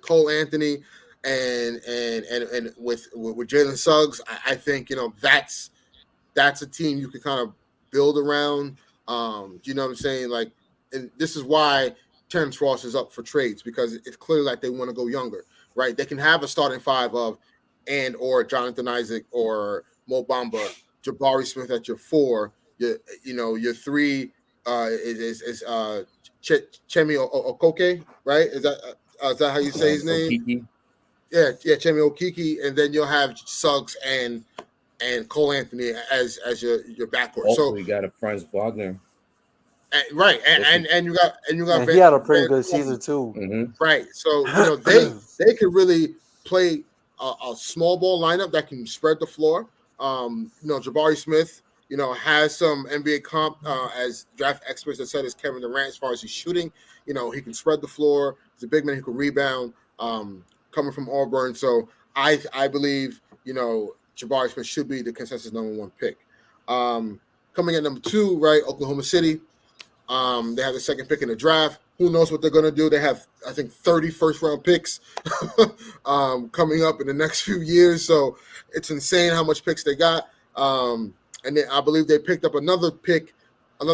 [SPEAKER 3] Cole Anthony and with Jalen Suggs, I think that's a team you can kind of build around. You know what I'm saying? Like, and this is why Terrence Ross is up for trades, because it's clearly like they want to go younger, right? They can have a starting 5 of or Jonathan Isaac or Mo Bamba, Jabari Smith at your 4. Your 3 is Chemi Okoke, right? Is that how you say his name?
[SPEAKER 1] Okiki.
[SPEAKER 3] Yeah, Chemi Okiki, and then you'll have Suggs and Cole Anthony as your backcourt.
[SPEAKER 1] Also,
[SPEAKER 3] so
[SPEAKER 1] you got a Franz Wagner.
[SPEAKER 3] Right, and you got
[SPEAKER 2] he had a pretty good season too.
[SPEAKER 1] Mm-hmm.
[SPEAKER 3] Right, so they could really play a small ball lineup that can spread the floor. Jabari Smith, has some NBA comp as draft experts that said is Kevin Durant as far as his shooting. He can spread the floor. He's a big man who can rebound. Coming from Auburn, so I believe Jabari Smith should be the consensus number 1 pick. Coming at number 2, right, Oklahoma City. They have the 2nd pick in the draft. Who knows what they're going to do? They have, I think, 30 first-round picks coming up in the next few years. So it's insane how much picks they got. And then I believe they picked up another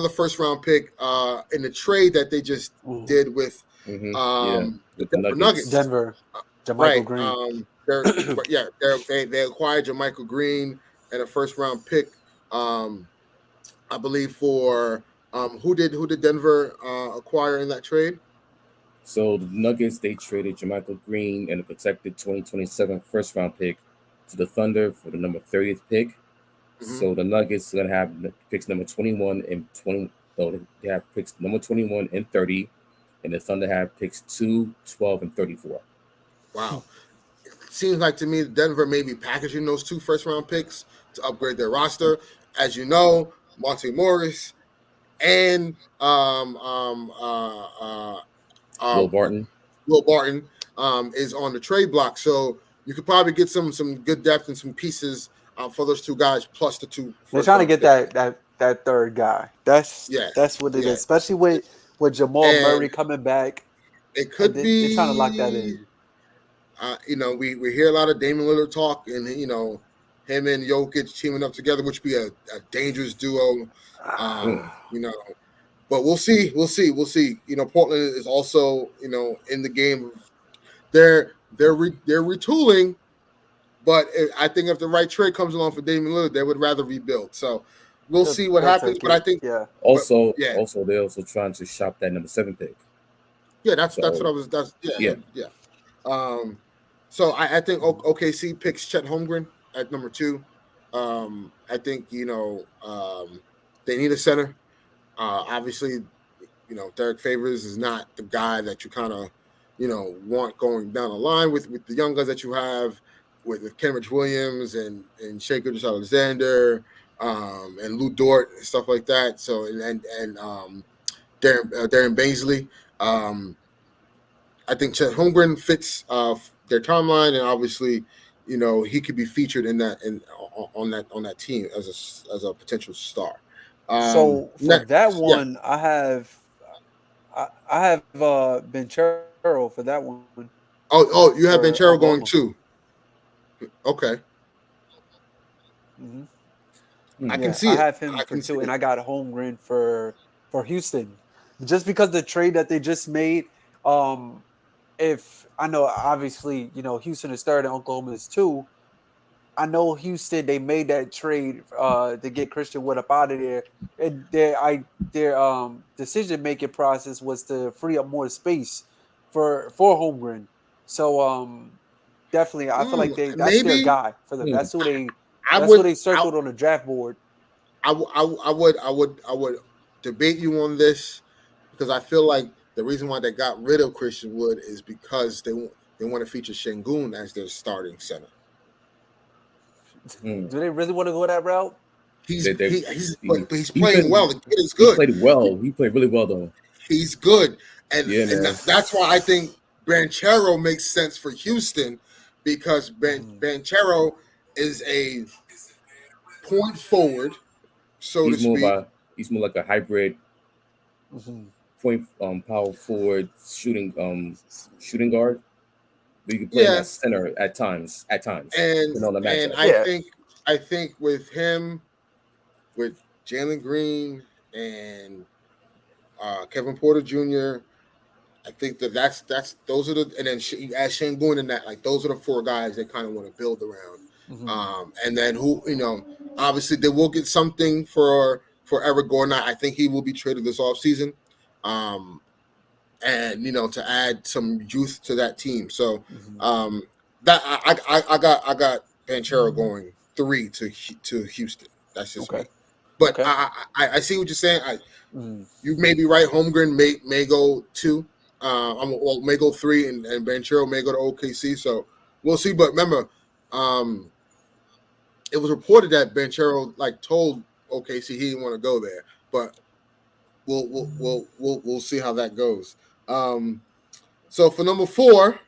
[SPEAKER 3] first-round pick in the trade that they just did with
[SPEAKER 1] the
[SPEAKER 3] Nuggets.
[SPEAKER 2] Denver. JaMychal Green.
[SPEAKER 3] They acquired JaMychal Green, and a first round pick. I believe for who did Denver acquire in that trade?
[SPEAKER 1] So the Nuggets, they traded Jermichael Green and a protected 2027 first round pick to the Thunder for the number 30th pick.
[SPEAKER 3] Mm-hmm.
[SPEAKER 1] So the Nuggets are gonna have picks number 21 and 20. So they have picks number 21 and 30, and the Thunder have picks 2, 12, and 34.
[SPEAKER 3] Wow. Seems like to me Denver may be packaging those 2 first round picks to upgrade their roster. As you know, Monte Morris and
[SPEAKER 1] Will
[SPEAKER 3] um,
[SPEAKER 1] Barton.
[SPEAKER 3] Will Barton is on the trade block, so you could probably get some good depth and some pieces for those 2 guys plus the 2
[SPEAKER 2] They're
[SPEAKER 3] first
[SPEAKER 2] trying to
[SPEAKER 3] round
[SPEAKER 2] get
[SPEAKER 3] picks.
[SPEAKER 2] that third guy. That's
[SPEAKER 3] Yeah,
[SPEAKER 2] what it
[SPEAKER 3] yeah,
[SPEAKER 2] is, especially with Jamal
[SPEAKER 3] and
[SPEAKER 2] Murray coming back.
[SPEAKER 3] it
[SPEAKER 2] And
[SPEAKER 3] could
[SPEAKER 2] they're trying to lock that
[SPEAKER 3] be.
[SPEAKER 2] in.
[SPEAKER 3] We hear a lot of Damian Lillard talk, and him and Jokic teaming up together, which would be a dangerous duo. You know, but we'll see. Portland is also in the game. They're retooling, but I think if the right trade comes along for Damian Lillard, they would rather rebuild. So we'll see what
[SPEAKER 2] They'll
[SPEAKER 3] happens.
[SPEAKER 2] take
[SPEAKER 3] But I
[SPEAKER 2] it.
[SPEAKER 3] think,
[SPEAKER 2] Yeah.
[SPEAKER 1] Also,
[SPEAKER 3] yeah,
[SPEAKER 1] they're also trying to shop that number 7 pick.
[SPEAKER 3] that's
[SPEAKER 1] So
[SPEAKER 3] what I was. That's
[SPEAKER 1] yeah.
[SPEAKER 3] So I think OKC picks Chet Holmgren at number 2. I think they need a center. Obviously, Derek Favors is not the guy that you kind of want going down the line with the young guys that you have with Kenrich Williams and Shea Gilgeous-Alexander and Lou Dort and stuff like that. So and Darren Baisley. I think Chet Holmgren fits their timeline, and obviously, he could be featured in that on that team as a potential star.
[SPEAKER 2] So for that
[SPEAKER 3] Next, yeah.
[SPEAKER 2] one, I have Benchero for that one
[SPEAKER 3] Oh, you have
[SPEAKER 2] for
[SPEAKER 3] Banchero going
[SPEAKER 2] Oklahoma.
[SPEAKER 3] too. Okay,
[SPEAKER 2] Hmm.
[SPEAKER 3] I can
[SPEAKER 2] Yeah,
[SPEAKER 3] see
[SPEAKER 2] I
[SPEAKER 3] it.
[SPEAKER 2] have him
[SPEAKER 3] I
[SPEAKER 2] for
[SPEAKER 3] can see
[SPEAKER 2] 2, and
[SPEAKER 3] it.
[SPEAKER 2] I got Holmgren for Houston, just because the trade that they just made. Um, if I know, obviously, Houston is third and Oklahoma is 2. I know Houston. They made that trade to get Christian Wood up out of there, and their decision making process was to free up more space for Holmgren. So definitely, I feel like that's their
[SPEAKER 3] Maybe
[SPEAKER 2] guy for them.
[SPEAKER 1] Hmm.
[SPEAKER 3] I
[SPEAKER 2] That's who
[SPEAKER 3] would.
[SPEAKER 2] they circled on the draft board.
[SPEAKER 3] I would debate you on this because I feel like the reason why they got rid of Christian Wood is because they want to feature Şengün as their starting center.
[SPEAKER 1] Hmm.
[SPEAKER 2] Do they really want to go that route?
[SPEAKER 3] He's
[SPEAKER 1] He
[SPEAKER 3] playing well. The kid is
[SPEAKER 1] he
[SPEAKER 3] good.
[SPEAKER 1] played well. He played really well though.
[SPEAKER 3] He's good, and
[SPEAKER 1] Yeah, man.
[SPEAKER 3] that's why I think Banchero makes sense for Houston because Banchero is a point forward, so to
[SPEAKER 1] He's more
[SPEAKER 3] speak.
[SPEAKER 1] about he's more like a hybrid
[SPEAKER 2] Mm-hmm.
[SPEAKER 1] point power forward shooting guard. But you can play him
[SPEAKER 3] Yeah,
[SPEAKER 1] at center at times.
[SPEAKER 3] and
[SPEAKER 1] Depending on the
[SPEAKER 3] and
[SPEAKER 1] matchup.
[SPEAKER 2] Yeah.
[SPEAKER 3] I think with him, with Jalen Green and Kevin Porter Jr., I think that's those are the and then you add Şengün in that, like those are the 4 guys they kind of want to build around.
[SPEAKER 2] Mm-hmm.
[SPEAKER 3] And then who obviously they will get something for Eric Gordon. I think he will be traded this offseason. And to add some youth to that team. So
[SPEAKER 2] Mm-hmm.
[SPEAKER 3] that I got Banchero going 3 to Houston. That's just
[SPEAKER 2] Okay.
[SPEAKER 3] me. But
[SPEAKER 2] Okay.
[SPEAKER 3] I see what you're saying.
[SPEAKER 2] Mm-hmm.
[SPEAKER 3] You may be right. Holmgren may go 2. May go 3, and Banchero may go to OKC. So we'll see. But remember, it was reported that Banchero told OKC he didn't want to go there. But we'll see how that goes. So for number 4,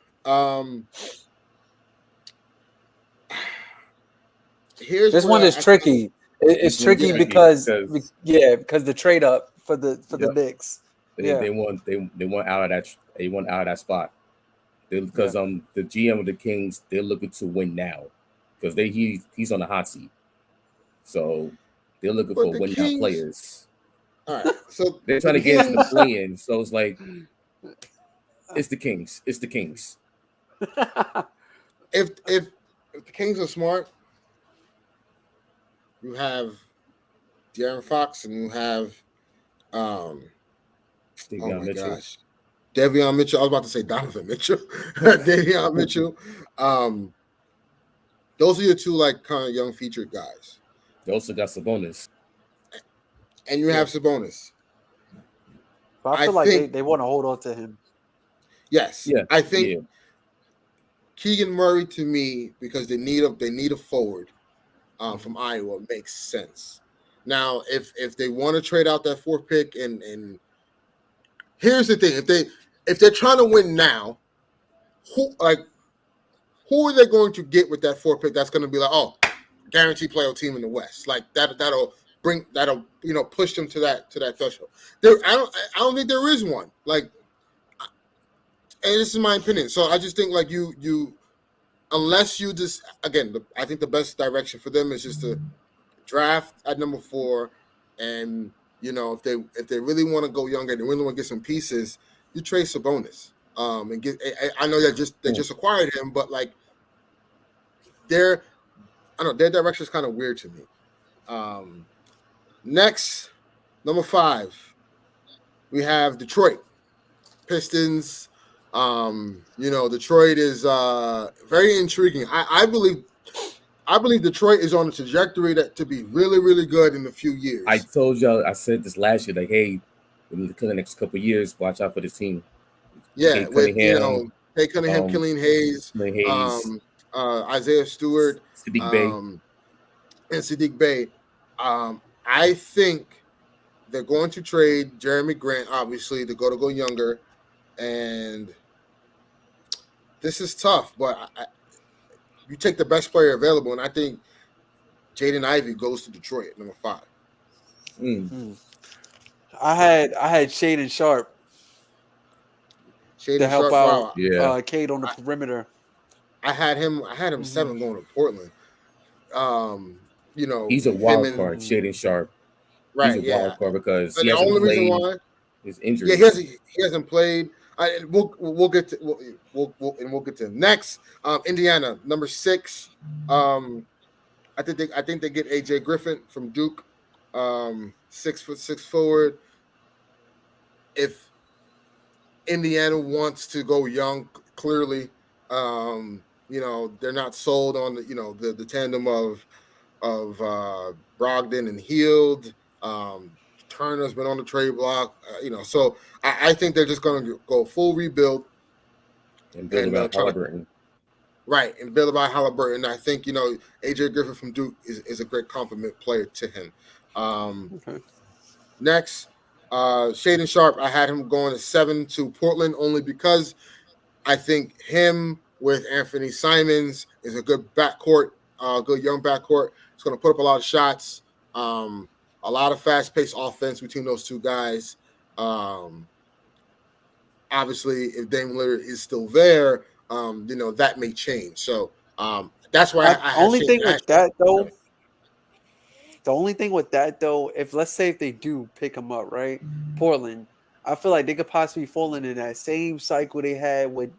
[SPEAKER 3] here's
[SPEAKER 2] This one
[SPEAKER 3] where
[SPEAKER 2] is
[SPEAKER 3] I think
[SPEAKER 2] tricky. It's
[SPEAKER 1] This one's
[SPEAKER 2] tricky
[SPEAKER 3] yeah,
[SPEAKER 1] tricky
[SPEAKER 2] because
[SPEAKER 1] because
[SPEAKER 2] because the trade up for the
[SPEAKER 1] yep,
[SPEAKER 2] Knicks.
[SPEAKER 1] they,
[SPEAKER 2] Yeah.
[SPEAKER 1] they want they want out of that spot.
[SPEAKER 2] Yeah.
[SPEAKER 1] Because the GM of the Kings, they're looking to win now because he's on the hot seat. So they're looking
[SPEAKER 3] but
[SPEAKER 1] for
[SPEAKER 3] the
[SPEAKER 1] win now
[SPEAKER 3] Kings.
[SPEAKER 1] players.
[SPEAKER 3] All right, so
[SPEAKER 1] They're
[SPEAKER 3] the
[SPEAKER 1] trying to get into the
[SPEAKER 3] Kings.
[SPEAKER 1] play in. So it's like it's the Kings. It's the Kings.
[SPEAKER 3] If the Kings are smart, you have De'Aaron Fox, and you have oh
[SPEAKER 1] Davion
[SPEAKER 3] my
[SPEAKER 1] Mitchell.
[SPEAKER 3] gosh, Davion Mitchell. I was about to say Donovan Mitchell. Davion Mitchell. Those are your two like kind of young featured guys,
[SPEAKER 1] They also got Sabonis.
[SPEAKER 3] and you have Sabonis.
[SPEAKER 2] But I
[SPEAKER 3] I
[SPEAKER 2] feel like
[SPEAKER 3] think
[SPEAKER 2] they want to hold on to him.
[SPEAKER 3] yes,
[SPEAKER 1] Yeah,
[SPEAKER 3] I think
[SPEAKER 1] yeah.
[SPEAKER 3] Keegan Murray to me because they need a forward from Iowa makes sense. Now, if they want to trade out that fourth pick, and here's the thing, if they're trying to win now, who are they going to get with that fourth pick that's going to be like, oh, guaranteed playoff team in the West, like that'll push them to that threshold. I don't think there is one, like, and this is my opinion. So I just think like you unless you just again, I think the best direction for them is just to draft at number 4, and if they really want to go younger, they really want to get some pieces, you trade Sabonis. And get. I know they just acquired him, but like I don't know, their direction is kind of weird to me. Next, number 5, we have Detroit Pistons. Detroit is very intriguing. I believe Detroit is on a trajectory to be really, really good in a few years.
[SPEAKER 1] I told y'all, I said this last year, like, hey, in the next couple of years, watch out for this team.
[SPEAKER 3] Yeah, with Tay Cunningham, Killian Hayes,
[SPEAKER 1] Hayes,
[SPEAKER 3] Isaiah Stewart,
[SPEAKER 1] Sadiq Bey,
[SPEAKER 3] and Sadiq Bey. I think they're going to trade Jeremy Grant, obviously, to go younger, and this is tough, but you take the best player available, and I think Jaden Ivey goes to Detroit at number 5.
[SPEAKER 2] I had Shaden Sharp to help out Cade on the perimeter.
[SPEAKER 3] I had him 7 going to Portland.
[SPEAKER 1] He's a wild card, Shaden Sharp.
[SPEAKER 3] Right,
[SPEAKER 1] he's a wild card because
[SPEAKER 3] he hasn't played. Reason why
[SPEAKER 1] his injuries.
[SPEAKER 3] Yeah, he hasn't played. We'll get to we'll get to next. Indiana number 6. I think they get AJ Griffin from Duke. 6'6" forward. If Indiana wants to go young, clearly, they're not sold on the tandem of Brogdon and Hield. Turner's been on the trade block, so I think they're just going to go full rebuild
[SPEAKER 1] and build around Halliburton.
[SPEAKER 3] Right, and build around Halliburton. I think AJ Griffin from Duke is a great compliment player to him. Next, Shaden Sharp, I had him going to 7 to Portland only because I think him with Anthony Simons is a good backcourt, good young backcourt. It's going to put up a lot of shots, a lot of fast-paced offense between those two guys. Obviously, if Dame Lillard is still there, that may change. So that's why
[SPEAKER 2] The only thing with that though, if let's say if they do pick him up, right, Portland, I feel like they could possibly fall into that same cycle they had with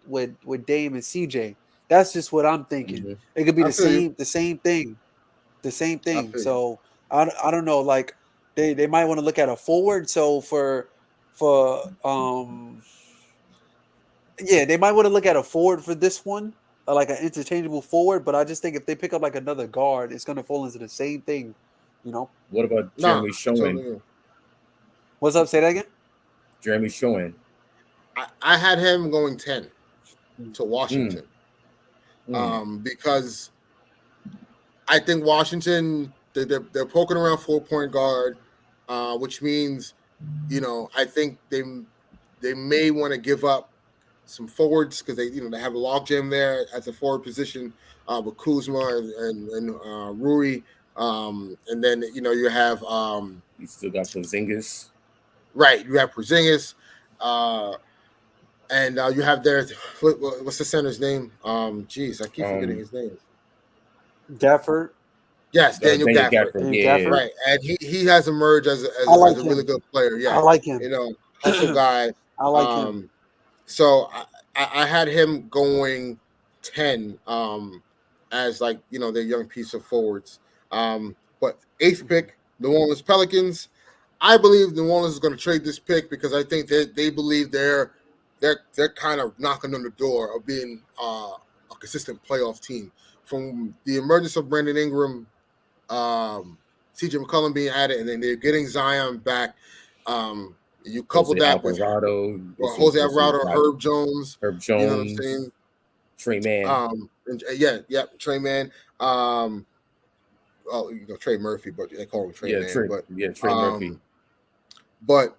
[SPEAKER 2] Dame and CJ. That's just what I'm thinking. Mm-hmm. It could be the same thing. So I don't know. Like they might want to look at a forward. So they might want to look at a forward for this one, like an interchangeable forward. But I just think if they pick up like another guard, it's going to fall into the same thing.
[SPEAKER 1] What about Jeremy Schoen?
[SPEAKER 2] What's up? Say that again.
[SPEAKER 1] Jeremy Schoen.
[SPEAKER 3] I had him going 10 to Washington because I think Washington they're poking around 4-point guard, which means I think they may want to give up some forwards because they have a logjam there at the forward position with Kuzma and Rui. And then you have
[SPEAKER 1] you still got Porzingis,
[SPEAKER 3] right? You have Porzingis, and you have what's the center's name? I keep forgetting his name.
[SPEAKER 2] Gafford.
[SPEAKER 3] Yes, Daniel Gafford.
[SPEAKER 1] Yeah.
[SPEAKER 3] Right, and he has emerged as a really good player. Yeah,
[SPEAKER 2] I like him.
[SPEAKER 3] Hustle guy.
[SPEAKER 2] I like him.
[SPEAKER 3] So I had him going 10 as their young piece of forwards. But But 8th pick, New Orleans Pelicans. I believe New Orleans is going to trade this pick because I think they believe they're kind of knocking on the door of being a consistent playoff team. From the emergence of Brandon Ingram, CJ McCollum being added, and then they're getting Zion back. You couple
[SPEAKER 1] Jose
[SPEAKER 3] that with
[SPEAKER 1] Alvarado,
[SPEAKER 3] Jose Alvarado, Herb Jones.
[SPEAKER 1] Herb
[SPEAKER 3] You know what I'm
[SPEAKER 1] Jones,
[SPEAKER 3] saying?
[SPEAKER 1] Trey Man.
[SPEAKER 3] Trey Man. Trey Murphy, but they call him Trey Man.
[SPEAKER 1] Trey Murphy.
[SPEAKER 3] But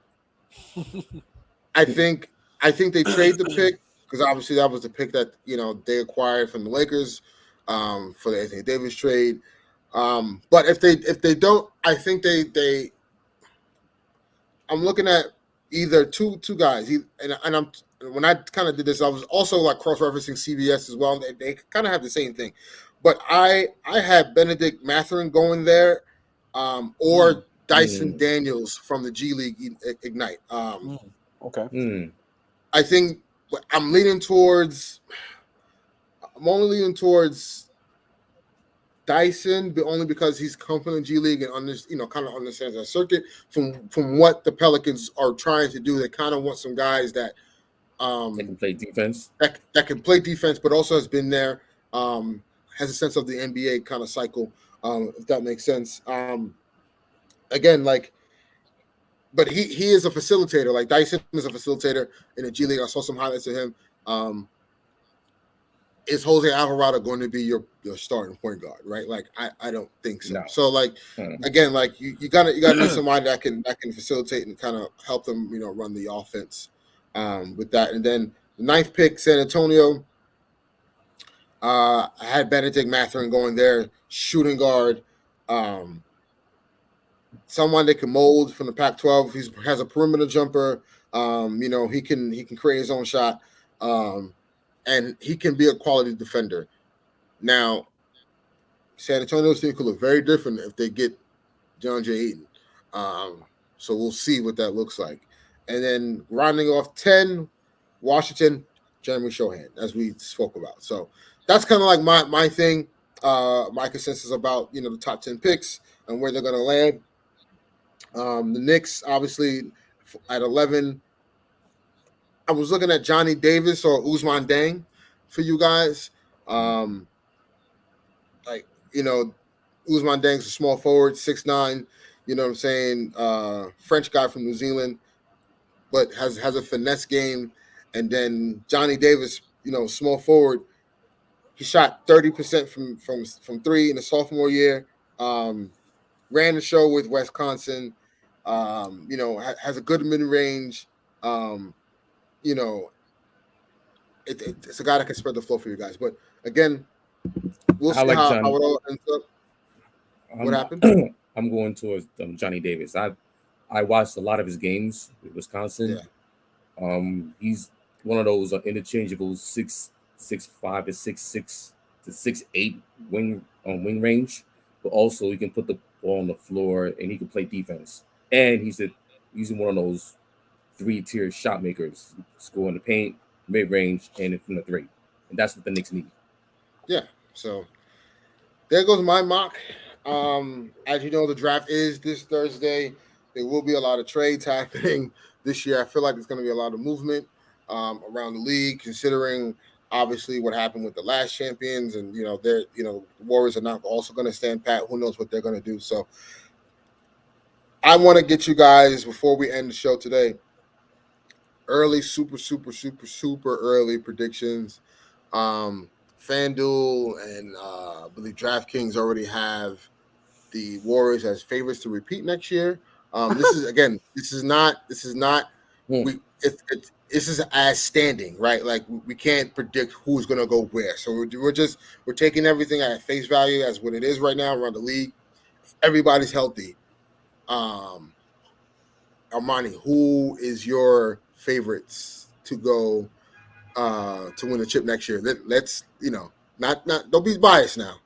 [SPEAKER 3] I think they trade the pick because obviously that was the pick that they acquired from the Lakers for the Anthony Davis trade. But if they don't, I think they I'm looking at either two guys, and I'm when I kind of did this, I was also like cross-referencing CBS as well. They kind of have the same thing, but I had Benedict Mathurin going there, or Dyson Daniels from the G League Ignite.
[SPEAKER 2] Okay.
[SPEAKER 3] I think I'm only leaning towards Dyson, but only because he's come from the G League and kind of understands that circuit. From what the Pelicans are trying to do, they kind of want some guys that
[SPEAKER 1] they can play defense.
[SPEAKER 3] That can play defense, but also has been there, has a sense of the NBA kind of cycle, if that makes sense. Again, but he is a facilitator. Like Dyson is a facilitator in the G League. I saw some highlights of him. Is Jose Alvarado going to be your starting point guard, right? Like I don't think so.
[SPEAKER 1] No.
[SPEAKER 3] So again, you gotta need somebody that can facilitate and kind of help them, run the offense with that. And then the 9th pick, San Antonio. I had Benedict Mathurin going there, shooting guard. Someone that can mold from the Pac-12. He has a perimeter jumper. He can create his own shot. And he can be a quality defender. Now, San Antonio's team could look very different if they get John J. Eaton. So we'll see what that looks like. And then rounding off 10, Washington, Jeremy Shohan, as we spoke about. So that's kind of like my thing, my consensus about the top 10 picks and where they're going to land. The Knicks, obviously, at 11. I was looking at Johnny Davis or Ousmane Deng for you guys. Ousmane Deng's a small forward, 6'9", you know what I'm saying? French guy from New Zealand, but has a finesse game. And then Johnny Davis, small forward. He shot 30% from three in the sophomore year. Ran the show with Wisconsin. Has a good mid-range. It's a guy that can spread the floor for you guys. But again, we'll see how it all ends up. What happened?
[SPEAKER 1] I'm going towards Johnny Davis. I watched a lot of his games with Wisconsin. Yeah. He's one of those interchangeable 6'5" to 6'6" to 6'8" wing range, but also he can put the ball on the floor and he can play defense. And he's one of those 3-tier shot makers, score in the paint, mid range, and from the three, and that's what the Knicks need.
[SPEAKER 3] Yeah. So there goes my mock. As you know, the draft is this Thursday. There will be a lot of trades happening this year. I feel like there's going to be a lot of movement around the league, considering obviously what happened with the last champions, and the Warriors are not also going to stand pat. Who knows what they're going to do? So I want to get you guys, before we end the show today, early, super early predictions. FanDuel and I believe DraftKings already have the Warriors as favorites to repeat next year. This is not. This is as standing, right? Like we can't predict who's going to go where. So we're taking everything at face value as what it is right now around the league. If everybody's healthy. Armani, who is your favorites to go to win the chip next year? Let's not don't be biased now.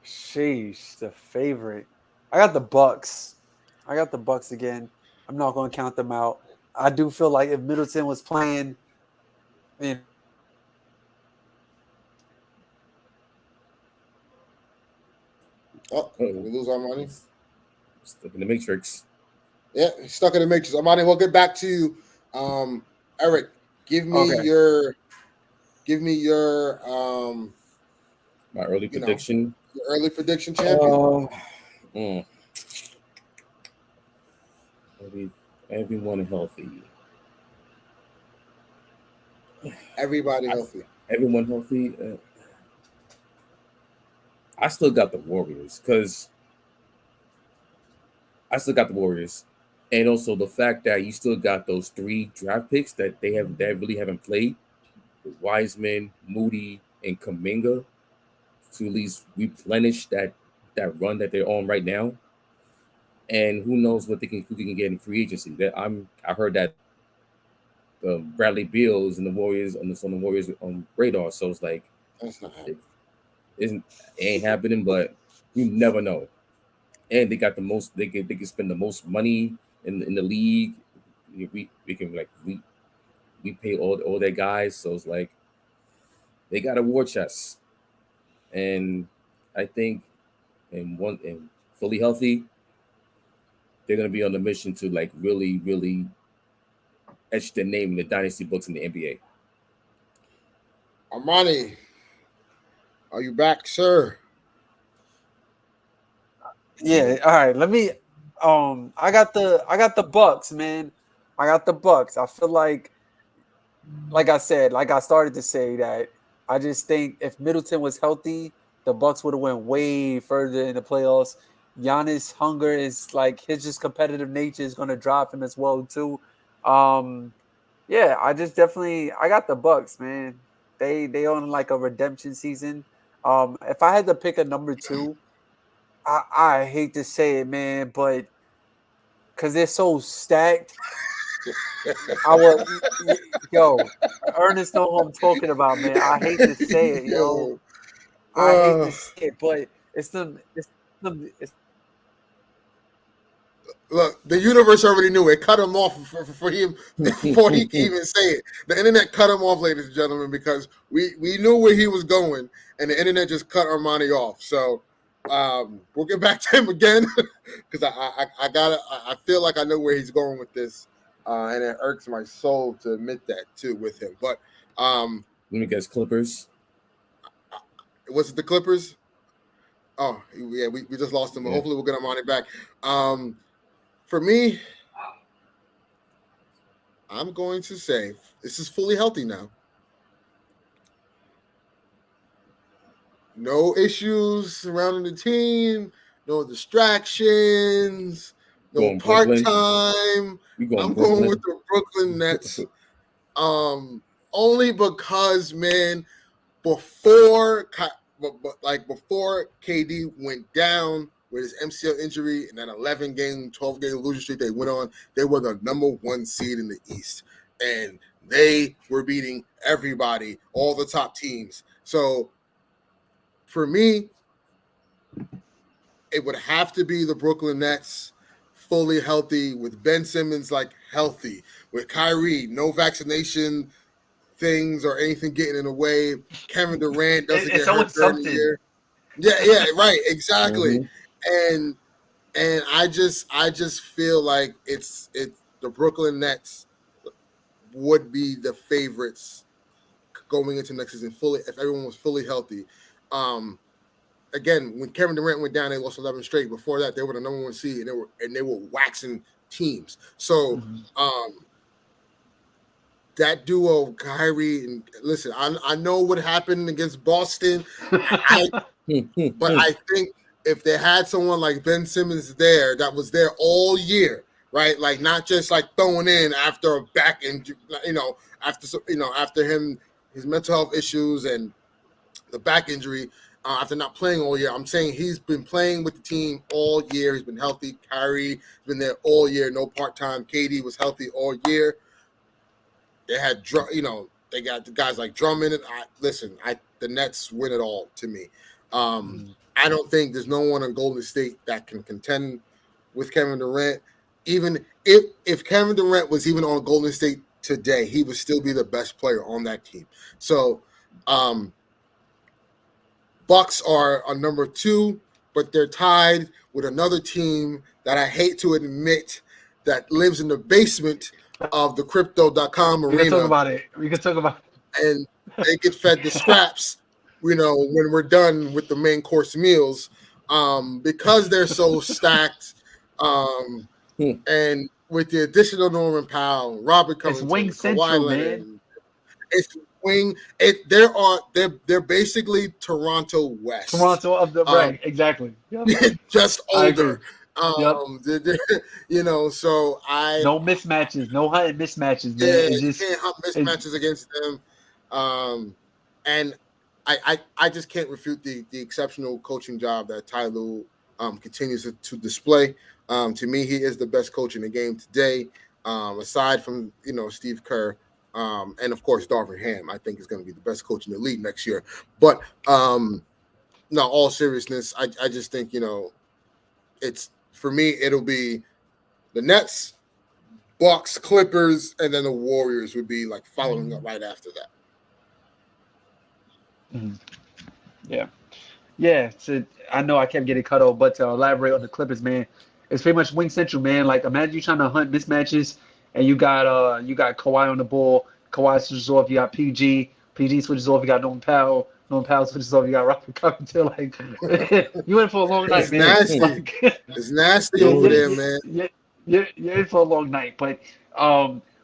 [SPEAKER 2] Sheesh, the favorite. I got the Bucks. Again. I'm not going to count them out. I do feel like if Middleton was playing,
[SPEAKER 3] Oh, did we lose Armani?
[SPEAKER 1] Stuck in the matrix.
[SPEAKER 3] Yeah, he's stuck in the matrix. Armani, we'll get back to you. Eric, give me
[SPEAKER 2] Okay.
[SPEAKER 3] your
[SPEAKER 1] My early
[SPEAKER 3] you know,
[SPEAKER 1] prediction.
[SPEAKER 3] your early prediction champion.
[SPEAKER 1] Mm, everyone healthy.
[SPEAKER 3] Everybody healthy.
[SPEAKER 1] Everyone healthy. I still got the Warriors because and also the fact that you still got those 3 draft picks that really haven't played, with Wiseman, Moody, and Kaminga, to at least replenish that run that they're on right now. And who knows who they can get in free agency? I heard that Bradley Beal is in the Warriors on the Warriors radar. So it's like
[SPEAKER 3] That's not happening.
[SPEAKER 1] it ain't happening, but you never know. And they got the most. They can spend the most money in the league. We can we pay all their guys. So it's like they got a war chest, and I think and fully healthy, they're gonna be on the mission to like really etch their name in the dynasty books in the NBA.
[SPEAKER 3] Armani, are you back, sir?
[SPEAKER 2] Yeah. All right. Let me. I got the Bucks, man. I got the Bucks. I feel like I said, like I started to say that I just think if Middleton was healthy, the Bucks would have went way further in the playoffs. Giannis' hunger is like his just competitive nature is going to drop him as well too. Um, yeah, I got the Bucks, man. They on like a redemption season. If I had to pick a number 2, I hate to say it, man, but because they're so stacked, I would, yo, Ernest know who I'm talking about, man. I hate to say it, yo.
[SPEAKER 3] Yo,
[SPEAKER 2] I hate to say it, but it's
[SPEAKER 3] look, the universe already knew it. Cut him off for him before he could even say it. The internet cut him off, ladies and gentlemen, because we knew where he was going, and the internet just cut Armani off. So we'll get back to him again because I feel like I know where he's going with this, and it irks my soul to admit that too with him. But
[SPEAKER 1] Let me guess, Clippers.
[SPEAKER 3] was it the Clippers? Oh yeah, we just lost him, but hopefully we'll get Armani back. For me, I'm going to say this is fully healthy now. No issues surrounding the team, no distractions, no part time. I'm going with the Brooklyn Nets. Only because, man, before KD went down with his MCL injury and that 11-game, 12-game losing streak they went on, they were the number 1 seed in the East. And they were beating everybody, all the top teams. So for me, it would have to be the Brooklyn Nets fully healthy, with Ben Simmons like healthy, with Kyrie, no vaccination things or anything getting in the way. Kevin Durant doesn't get hurt during the year. Yeah, right, exactly. And I just feel like it's the Brooklyn Nets would be the favorites going into next season fully if everyone was fully healthy. Again, when Kevin Durant went down, they lost 11 straight. Before that, they were the number 1 seed, and they were waxing teams. So that duo, Kyrie, and listen, I know what happened against Boston, but I think if they had someone like Ben Simmons there that was there all year, right? Like not just like throwing in after a back injury, after his mental health issues and the back injury, after not playing all year. I'm saying he's been playing with the team all year. He's been healthy. Kyrie has been there all year, no part-time. KD was healthy all year. They had, they got the guys like Drummond. The Nets win it all to me. I don't think there's no one on Golden State that can contend with Kevin Durant. Even if Kevin Durant was even on Golden State today, he would still be the best player on that team. So, Bucks are on number 2. but they're tied with another team that I hate to admit that lives in the basement of the crypto.com
[SPEAKER 2] We can talk
[SPEAKER 3] arena,
[SPEAKER 2] about it. We can talk about
[SPEAKER 3] and they get fed the scraps, when we're done with the main course meals, because they're so stacked, and with the additional Norman Powell, Robert
[SPEAKER 2] it's Wing
[SPEAKER 3] Covington, Kawhi
[SPEAKER 2] Central,
[SPEAKER 3] Leonard,
[SPEAKER 2] man.
[SPEAKER 3] it's wing. They're basically Toronto West.
[SPEAKER 2] Toronto of the right, exactly. Yep.
[SPEAKER 3] Just
[SPEAKER 2] I agree.
[SPEAKER 3] older.
[SPEAKER 2] Yep.
[SPEAKER 3] So I
[SPEAKER 2] No mismatches, no hunting mismatches, man.
[SPEAKER 3] yeah,
[SPEAKER 2] It's
[SPEAKER 3] you
[SPEAKER 2] just
[SPEAKER 3] can't hunt mismatches against them. And I just can't refute the exceptional coaching job that Ty Lue continues to display. To me, he is the best coach in the game today, aside from Steve Kerr, and of course Darvin Ham. I think is going to be the best coach in the league next year. But no, all seriousness, I just think it's for me. It'll be the Nets, Bucks, Clippers, and then the Warriors would be like following up right after that.
[SPEAKER 2] Yeah. So I know I kept getting cut off, but to elaborate on the Clippers, man, it's pretty much Wing Central, man. Like imagine you trying to hunt mismatches, and you got Kawhi on the ball. Kawhi switches off. You got PG switches off. You got Norman Powell. Norman Powell switches off. You got Robert Covington. Like you in for a long night,
[SPEAKER 3] It's
[SPEAKER 2] man.
[SPEAKER 3] nasty.
[SPEAKER 2] Like
[SPEAKER 3] It's nasty
[SPEAKER 2] you're,
[SPEAKER 3] over
[SPEAKER 2] you're,
[SPEAKER 3] there, man.
[SPEAKER 2] you're in for a long night. But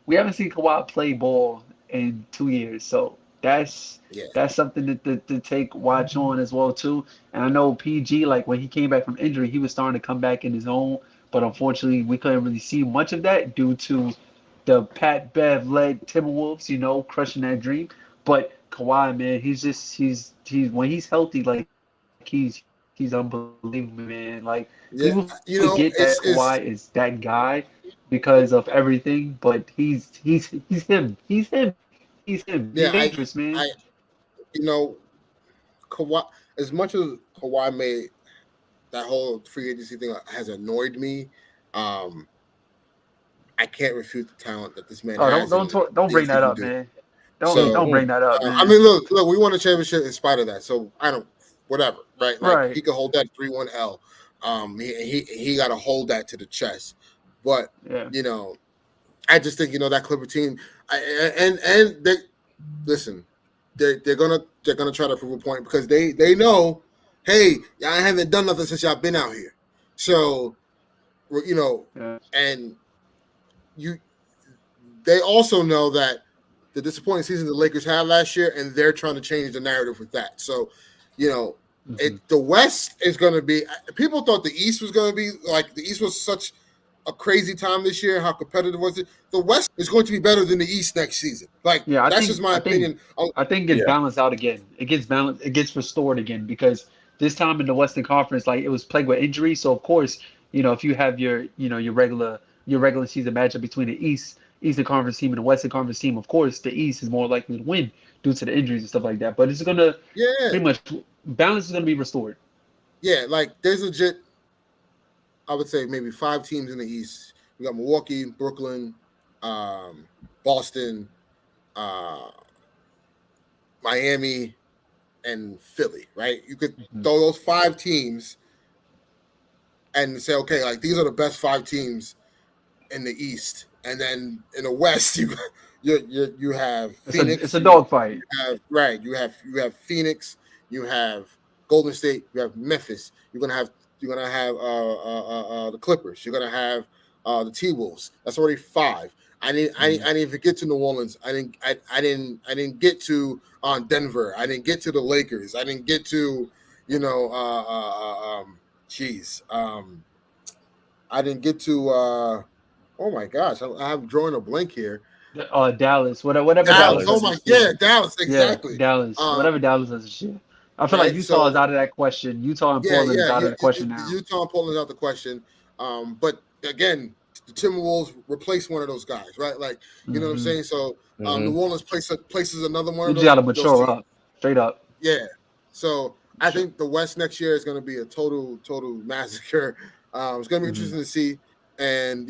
[SPEAKER 2] we haven't seen Kawhi play ball in 2 years, so that's
[SPEAKER 3] Yeah.
[SPEAKER 2] that's something to take watch on as well too. And I know PG, like when he came back from injury, he was starting to come back in his own, but unfortunately we couldn't really see much of that due to the Pat Bev led Timberwolves, crushing that dream. But Kawhi, man, he's when he's healthy, like he's unbelievable, man. Like
[SPEAKER 3] Yeah.
[SPEAKER 2] people forget that Kawhi
[SPEAKER 3] It's
[SPEAKER 2] is that guy because of everything, but he's him. He's him. He's him. He's
[SPEAKER 3] yeah,
[SPEAKER 2] dangerous, man.
[SPEAKER 3] I you know, Kawhi, as much as Kawhi made that whole free agency thing has annoyed me, um, I can't refute the talent that this man
[SPEAKER 2] Oh, don't
[SPEAKER 3] has
[SPEAKER 2] don't
[SPEAKER 3] and the
[SPEAKER 2] talk, don't bring
[SPEAKER 3] things he
[SPEAKER 2] that
[SPEAKER 3] can
[SPEAKER 2] up,
[SPEAKER 3] do.
[SPEAKER 2] man. Don't
[SPEAKER 3] So
[SPEAKER 2] bring that up,
[SPEAKER 3] I
[SPEAKER 2] man.
[SPEAKER 3] mean, look, we won a championship in spite of that. So I don't, whatever, right? Like
[SPEAKER 2] Right.
[SPEAKER 3] he could hold that 3-1 L. He got to hold that to the chest. But
[SPEAKER 2] Yeah.
[SPEAKER 3] I just think that Clipper team, and they listen, they're gonna try to prove a point because they know, hey, y'all haven't done nothing since y'all been out here. So
[SPEAKER 2] Yeah.
[SPEAKER 3] and you, they also know that the disappointing season the Lakers had last year, and they're trying to change the narrative with that. So, the West is going to be. People thought the East was going to be like the East was such a crazy time this year. How competitive was it? The West is going to be better than the East next season. Like
[SPEAKER 2] Yeah, I
[SPEAKER 3] that's
[SPEAKER 2] think
[SPEAKER 3] just my
[SPEAKER 2] I think
[SPEAKER 3] opinion.
[SPEAKER 2] I think it gets balanced out again. It gets balanced. It gets restored again because this time in the Western Conference, like it was plagued with injuries. So of course, if you have your regular season matchup between the Eastern Conference team and the Western Conference team, of course the East is more likely to win due to the injuries and stuff like that. But it's gonna
[SPEAKER 3] Yeah,
[SPEAKER 2] pretty much balance is gonna be restored.
[SPEAKER 3] yeah. Like there's legit. I would say maybe 5 teams in the East. We got Milwaukee, Brooklyn, Boston, uh, Miami, and Philly, right? You could
[SPEAKER 2] Mhm.
[SPEAKER 3] throw those 5 teams and say, okay, like these are the best 5 teams in the East, and then in the West, you have
[SPEAKER 2] It's
[SPEAKER 3] Phoenix,
[SPEAKER 2] a
[SPEAKER 3] you
[SPEAKER 2] dogfight.
[SPEAKER 3] have right, you have Phoenix, you have Golden State, you have Memphis. You're gonna have the Clippers. You're gonna have the T Wolves. That's already 5. I didn't even get to New Orleans. I didn't get to Denver. I didn't get to the Lakers. I didn't get to jeez. I didn't get to oh my gosh, I'm drawing a blank here.
[SPEAKER 2] Dallas, whatever
[SPEAKER 3] Dallas.
[SPEAKER 2] Dallas
[SPEAKER 3] Oh
[SPEAKER 2] does
[SPEAKER 3] my
[SPEAKER 2] this year.
[SPEAKER 3] yeah, Dallas,
[SPEAKER 2] Yeah,
[SPEAKER 3] exactly.
[SPEAKER 2] Dallas,
[SPEAKER 3] Um,
[SPEAKER 2] whatever Dallas does this year. I feel like
[SPEAKER 3] right.
[SPEAKER 2] Utah is
[SPEAKER 3] So
[SPEAKER 2] out of that question. Utah and
[SPEAKER 3] yeah,
[SPEAKER 2] Portland is
[SPEAKER 3] yeah,
[SPEAKER 2] out
[SPEAKER 3] yeah.
[SPEAKER 2] of the question now.
[SPEAKER 3] Utah and Portland's out the question. But again, the Timberwolves replace one of those guys, right? Like, you know what I'm
[SPEAKER 2] Hmm
[SPEAKER 3] saying? So New Orleans places another one
[SPEAKER 2] You
[SPEAKER 3] of
[SPEAKER 2] just got to
[SPEAKER 3] those
[SPEAKER 2] mature
[SPEAKER 3] teams.
[SPEAKER 2] up, straight up.
[SPEAKER 3] Yeah. So I
[SPEAKER 2] Sure.
[SPEAKER 3] think the West next year is going to be a total massacre. It's going to be
[SPEAKER 2] Hmm
[SPEAKER 3] interesting to see. And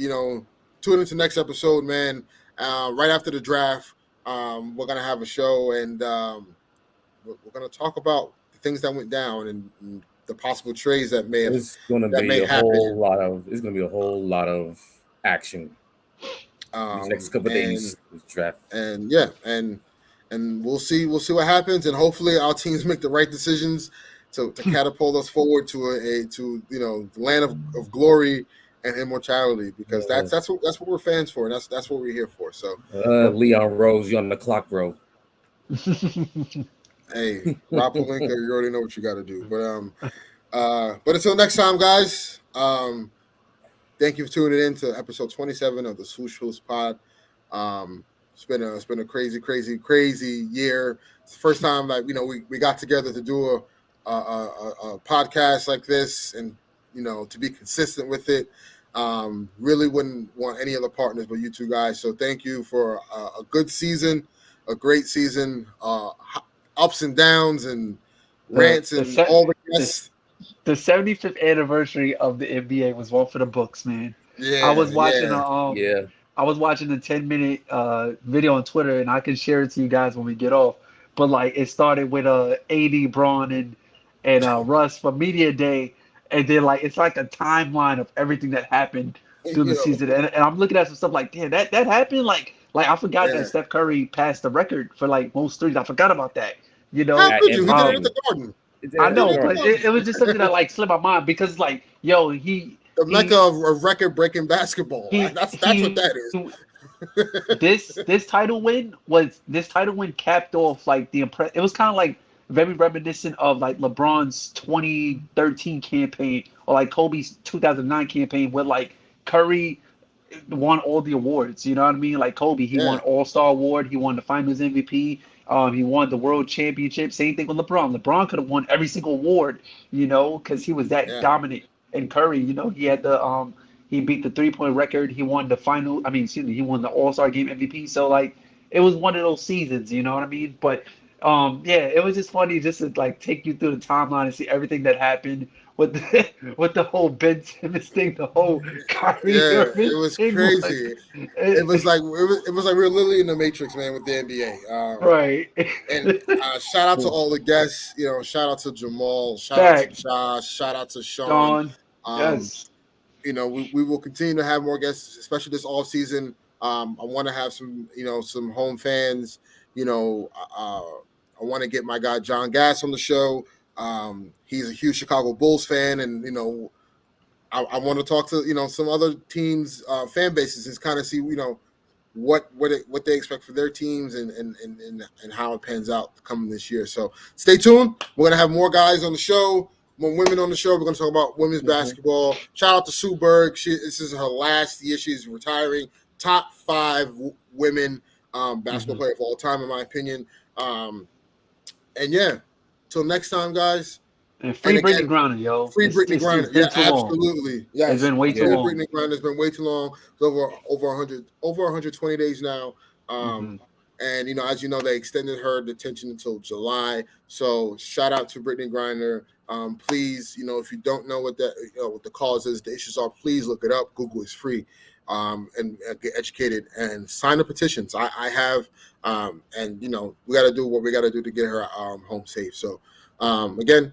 [SPEAKER 3] tune into next episode, man. Right after the draft, we're going to have a show, and we're going to talk about the things that went down and the possible trades that may have
[SPEAKER 1] It's gonna
[SPEAKER 3] that
[SPEAKER 1] be
[SPEAKER 3] may
[SPEAKER 1] a
[SPEAKER 3] happen.
[SPEAKER 1] whole lot of. It's gonna be a whole lot of action these next couple of days. This draft.
[SPEAKER 3] And yeah, and we'll see what happens, and hopefully our teams make the right decisions to catapult us forward to to the land of glory and immortality, because that's what we're fans for, and that's what we're here for. So
[SPEAKER 1] Leon Rose, you're on the clock, bro.
[SPEAKER 3] hey, Rob Pelinka, you already know what you got to do. But until next time, guys. Thank you for tuning in to episode 27 of the Swoosh Hoops Pod. It's been a crazy year. It's the first time that we got together to do a podcast like this, and to be consistent with it. Really wouldn't want any other partners but you two guys. So thank you for a good season, a great season, ups and downs and rants and all the guests.
[SPEAKER 2] The 75th anniversary of the NBA was one for the books, man.
[SPEAKER 3] Yeah,
[SPEAKER 2] I was watching
[SPEAKER 1] yeah.
[SPEAKER 2] I was watching a 10-minute video on Twitter, and I can share it to you guys when we get off. But like, it started with AD, Braun, and Russ for media day, and then like it's like a timeline of everything that happened through the season. And I'm looking at some stuff like, damn, that happened. Like I forgot that Steph Curry passed the record for like most threes. I forgot about that.
[SPEAKER 3] How could you? He did it at the Garden.
[SPEAKER 2] I know, but it was just something that like slipped my mind, because like, yo,
[SPEAKER 3] the mecca of record-breaking basketball. That's what that
[SPEAKER 2] is. This title win capped off like the impress. It was kind of like very reminiscent of like LeBron's 2013 campaign, or like Kobe's 2009 campaign, where like Curry won all the awards. You know what I mean? Like Kobe, he won All-Star Award, he won the Finals MVP. He won the World Championship. Same thing with LeBron. LeBron could have won every single award, because he was that dominant. And Curry, he had he beat the 3-point record. He won the he won the All-Star Game MVP. So like, it was one of those seasons. You know what I mean? But it was just funny just to like take you through the timeline and see everything that happened with the whole Ben Simmons thing, the whole Kyrie Irving
[SPEAKER 3] it was
[SPEAKER 2] thing.
[SPEAKER 3] crazy. It was like we were literally in the Matrix, man, with the NBA.
[SPEAKER 2] Right.
[SPEAKER 3] And shout out to all the guests. Shout out to Jamal. Shout out to Josh. Shout out to Sean.
[SPEAKER 2] Yes.
[SPEAKER 3] We will continue to have more guests, especially this off season. I want to have some home fans. I want to get my guy John Gass on the show. He's a huge Chicago Bulls fan, and I want to talk to some other teams' fan bases and kind of see what they expect for their teams and how it pans out coming this year. So stay tuned. We're gonna have more guys on the show, more women on the show. We're gonna talk about women's basketball. Shout out to Sue Berg. This is her last year. She's retiring. Top 5 women basketball player of all time, in my opinion. And yeah, till next time, guys.
[SPEAKER 2] And free Brittany Griner, yo.
[SPEAKER 3] Free Brittany Griner. Yeah, absolutely. Yes.
[SPEAKER 2] It's been way too long.
[SPEAKER 3] Brittany Griner has been way too long. It's over 120 days now. And as you know, they extended her detention until July. So shout out to Brittany Griner. Please, if you don't know what the cause is, the issues are, please look it up. Google is free. And get educated and sign the petitions. I have, and we got to do what we got to do to get her home safe. So, again,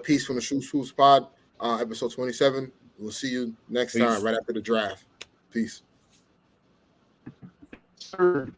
[SPEAKER 3] peace from the Swoosh Hoops Pod, episode 27. We'll see you next time, right after the draft. Peace.
[SPEAKER 2] Sure.